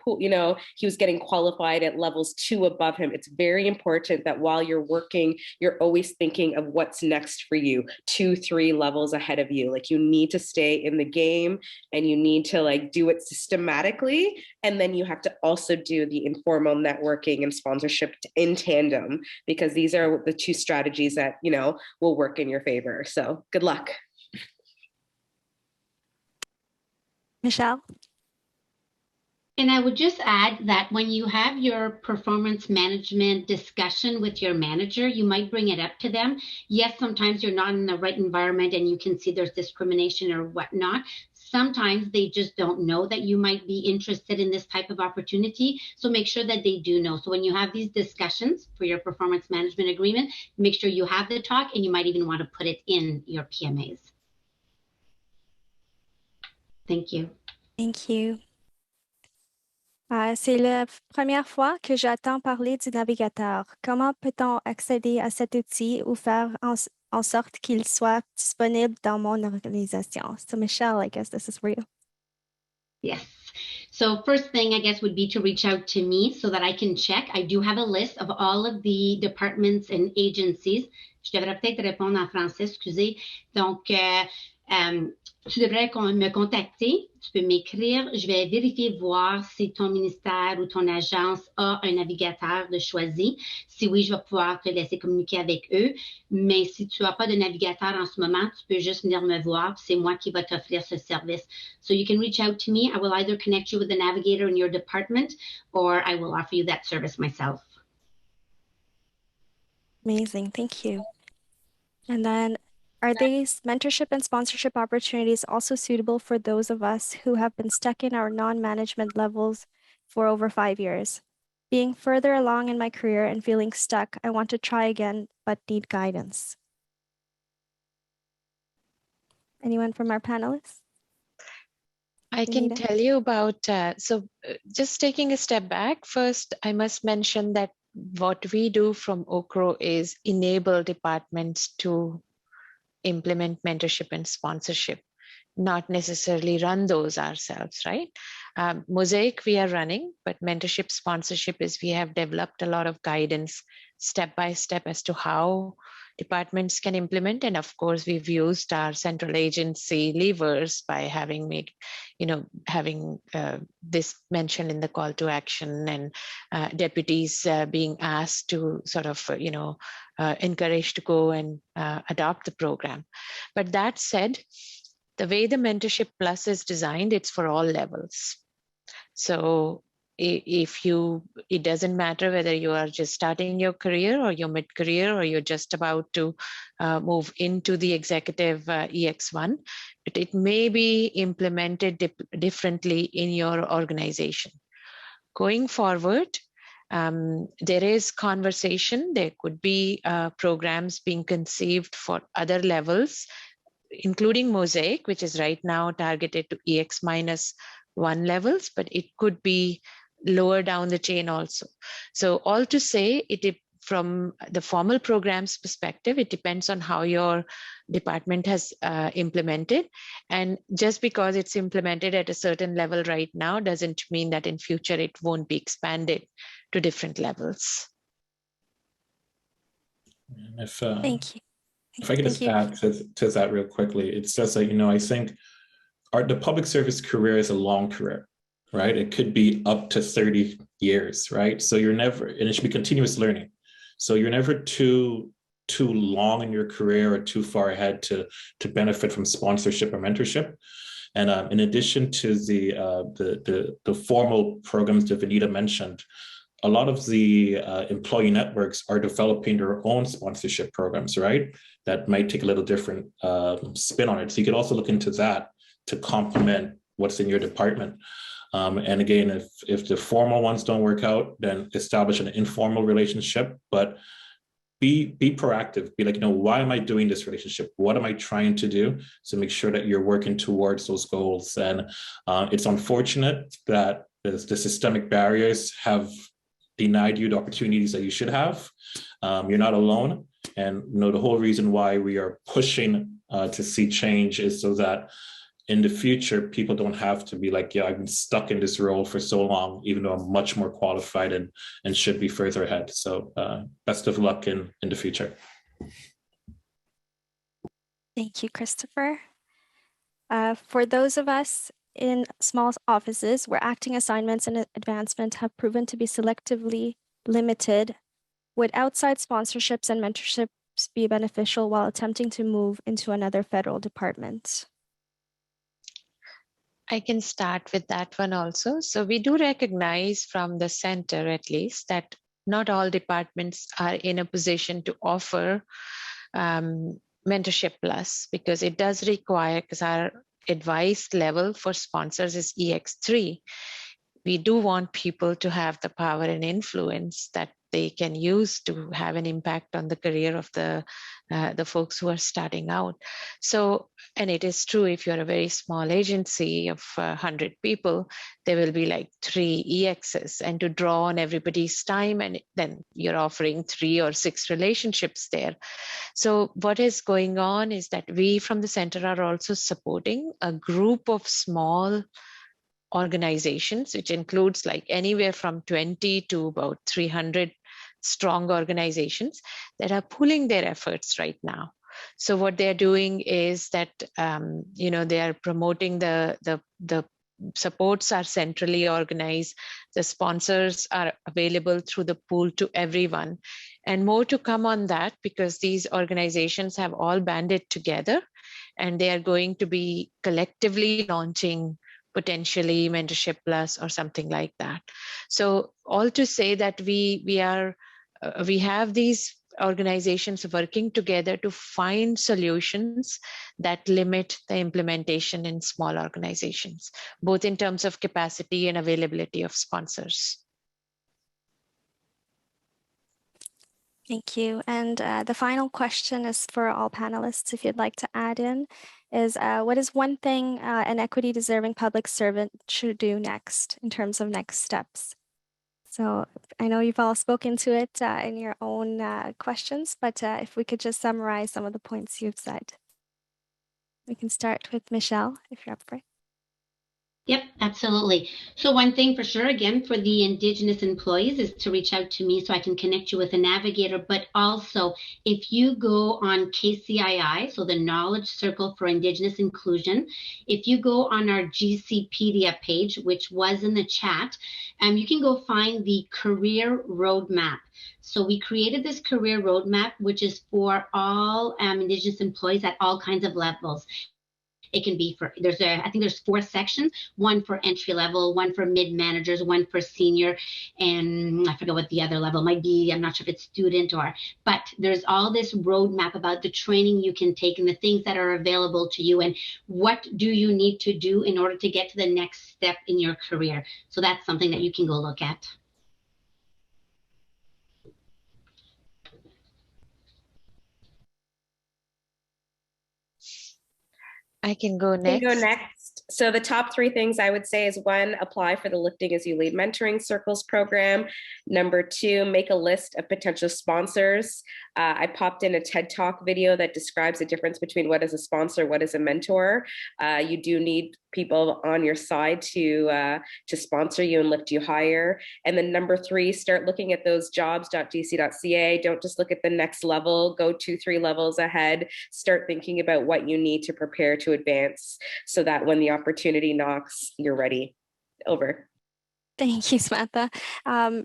he was getting qualified at levels 2 above him. It's very important that while you're working, you're always thinking of what's next for you, 2, 3 levels ahead of you. You need to stay in the game, and you need to do it systematically. And then you have to also do the informal networking and sponsorship in tandem, because these are the 2 strategies that, will work in your favor. So good luck. Michelle? And I would just add that when you have your performance management discussion with your manager, you might bring it up to them. Yes, sometimes you're not in the right environment and you can see there's discrimination or whatnot. Sometimes they just don't know that you might be interested in this type of opportunity. So make sure that they do know. So when you have these discussions for your performance management agreement, make sure you have the talk, and you might even want to put it in your PMAs. Thank you. Thank you. C'est la première fois que j'entends parler du navigateur. Comment peut-on accéder à cet outil ou faire en sorte qu'il soit disponible dans mon organisation? So Michelle, I guess this is for you. Yes. So first thing, I guess, would be to reach out to me so that I can check. I do have a list of all of the departments and agencies. Je devrais peut-être répondre en français, excusez. Donc, tu devrais me contacter, tu peux m'écrire, je vais vérifier, voir si ton ministère ou ton agence a un navigateur de choisi. Si oui, je vais pouvoir te laisser communiquer avec eux. Mais si tu n'as pas de navigateur en ce moment, tu peux juste venir me voir, c'est moi qui vais t'offrir ce service. So you can reach out to me. I will either connect you with the navigator in your department, or I will offer you that service myself. Amazing, thank you. And then, are these mentorship and sponsorship opportunities also suitable for those of us who have been stuck in our non-management levels for over 5 years? Being further along in my career and feeling stuck, I want to try again, but need guidance. Anyone from our panelists? I can tell you about, just taking a step back, first, I must mention that what we do from OCRO is enable departments to implement mentorship and sponsorship, not necessarily run those ourselves, right? Mosaic we are running, but mentorship sponsorship is we have developed a lot of guidance step by step as to how departments can implement. And of course, we've used our central agency levers by having made, having this mentioned in the call to action, and deputies being asked to sort of, encouraged to go and adopt the program. But that said, the way the Mentorship Plus is designed, it's for all levels. So it doesn't matter whether you are just starting your career or you're mid-career or you're just about to move into the executive EX1, but it may be implemented differently in your organization. Going forward, there is conversation. There could be programs being conceived for other levels, including Mosaic, which is right now targeted to EX-1 levels, but it could be lower down the chain also. So all to say, from the formal programs perspective, it depends on how your department has implemented. And just because it's implemented at a certain level right now doesn't mean that in future it won't be expanded to different levels. Thank you. If I could just add to that real quickly, it's just like, I think the public service career is a long career, right? It could be up to 30 years, right? So you're never, and it should be continuous learning. So you're never too long in your career or too far ahead to benefit from sponsorship or mentorship. And in addition to the formal programs that Vanita mentioned, a lot of the employee networks are developing their own sponsorship programs, right? That might take a little different spin on it. So you could also look into that to complement what's in your department. And again, if the formal ones don't work out, then establish an informal relationship, but be proactive. Be like, why am I doing this relationship? What am I trying to do? So make sure that you're working towards those goals. And it's unfortunate that the systemic barriers have denied you the opportunities that you should have. You're not alone. And the whole reason why we are pushing to see change is so that in the future, people don't have to be like, yeah, I've been stuck in this role for so long, even though I'm much more qualified and should be further ahead. So best of luck in the future. Thank you, Christopher. For those of us in small offices where acting assignments and advancement have proven to be selectively limited, would outside sponsorships and mentorships be beneficial while attempting to move into another federal department? I can start with that one also. So we do recognize from the center, at least, that not all departments are in a position to offer Mentorship Plus, because it does require, because our advice level for sponsors is EX3. We do want people to have the power and influence that they can use to have an impact on the career of the folks who are starting out. So, and it is true, if you're a very small agency of 100 people, there will be like 3 EXs, and to draw on everybody's time, and then you're offering 3 or 6 relationships there. So what is going on is that we from the center are also supporting a group of small organizations, which includes like anywhere from 20 to about 300 strong organizations that are pooling their efforts right now. So what they're doing is that, they are promoting the supports are centrally organized. The sponsors are available through the pool to everyone, and more to come on that, because these organizations have all banded together and they are going to be collectively launching potentially Mentorship Plus or something like that. So all to say that we have these organizations working together to find solutions that limit the implementation in small organizations, both in terms of capacity and availability of sponsors. Thank you. And the final question is for all panelists, if you'd like to add in, is what is one thing an equity-deserving public servant should do next in terms of next steps? So I know you've all spoken to it in your own questions, but if we could just summarize some of the points you've said. We can start with Michelle, if you're up for it. Yep, absolutely. So one thing for sure, again, for the Indigenous employees is to reach out to me so I can connect you with a navigator. But also, if you go on KCII, so the Knowledge Circle for Indigenous Inclusion, if you go on our GCpedia page, which was in the chat, you can go find the career roadmap. So we created this career roadmap, which is for all Indigenous employees at all kinds of levels. It can be for, I think there's 4 sections, one for entry level, one for mid managers, one for senior, and I forget what the other level might be. I'm not sure if it's student but there's all this roadmap about the training you can take and the things that are available to you and what do you need to do in order to get to the next step in your career. So that's something that you can go look at. I can go next. You can go next. So the top 3 things I would say is 1, apply for the Lifting as You Lead Mentoring Circles program. Number 2, make a list of potential sponsors. I popped in a TED Talk video that describes the difference between what is a sponsor, what is a mentor. You do need people on your side to sponsor you and lift you higher. And then number 3, start looking at those jobs.dc.ca. Don't just look at the next level, go 2-3 levels ahead. Start thinking about what you need to prepare to advance so that when the opportunity knocks, you're ready. Over. Thank you, Samantha.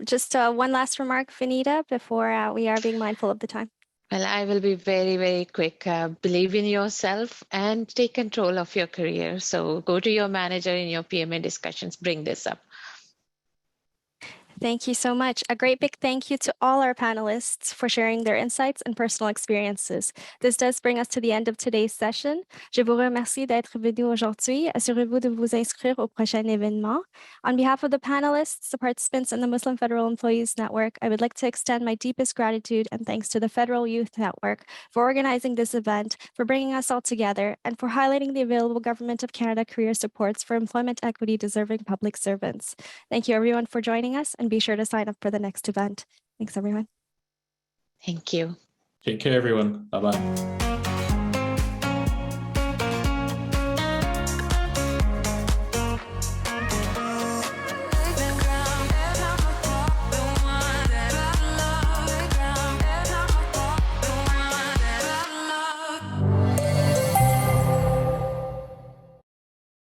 Just one last remark, Vanita, before we are being mindful of the time. Well, I will be very, very quick. Believe in yourself and take control of your career. So go to your manager in your PMA discussions, bring this up. Thank you so much. A great big thank you to all our panelists for sharing their insights and personal experiences. This does bring us to the end of today's session. Je vous remercie d'être venu aujourd'hui. Assurez-vous de vous inscrire au prochain événement. On behalf of the panelists, the participants, and the Muslim Federal Employees Network, I would like to extend my deepest gratitude and thanks to the Federal Youth Network for organizing this event, for bringing us all together, and for highlighting the available Government of Canada career supports for employment equity deserving public servants. Thank you everyone for joining us, and be sure to sign up for the next event. Thanks, everyone. Thank you. Take care, everyone. Bye-bye.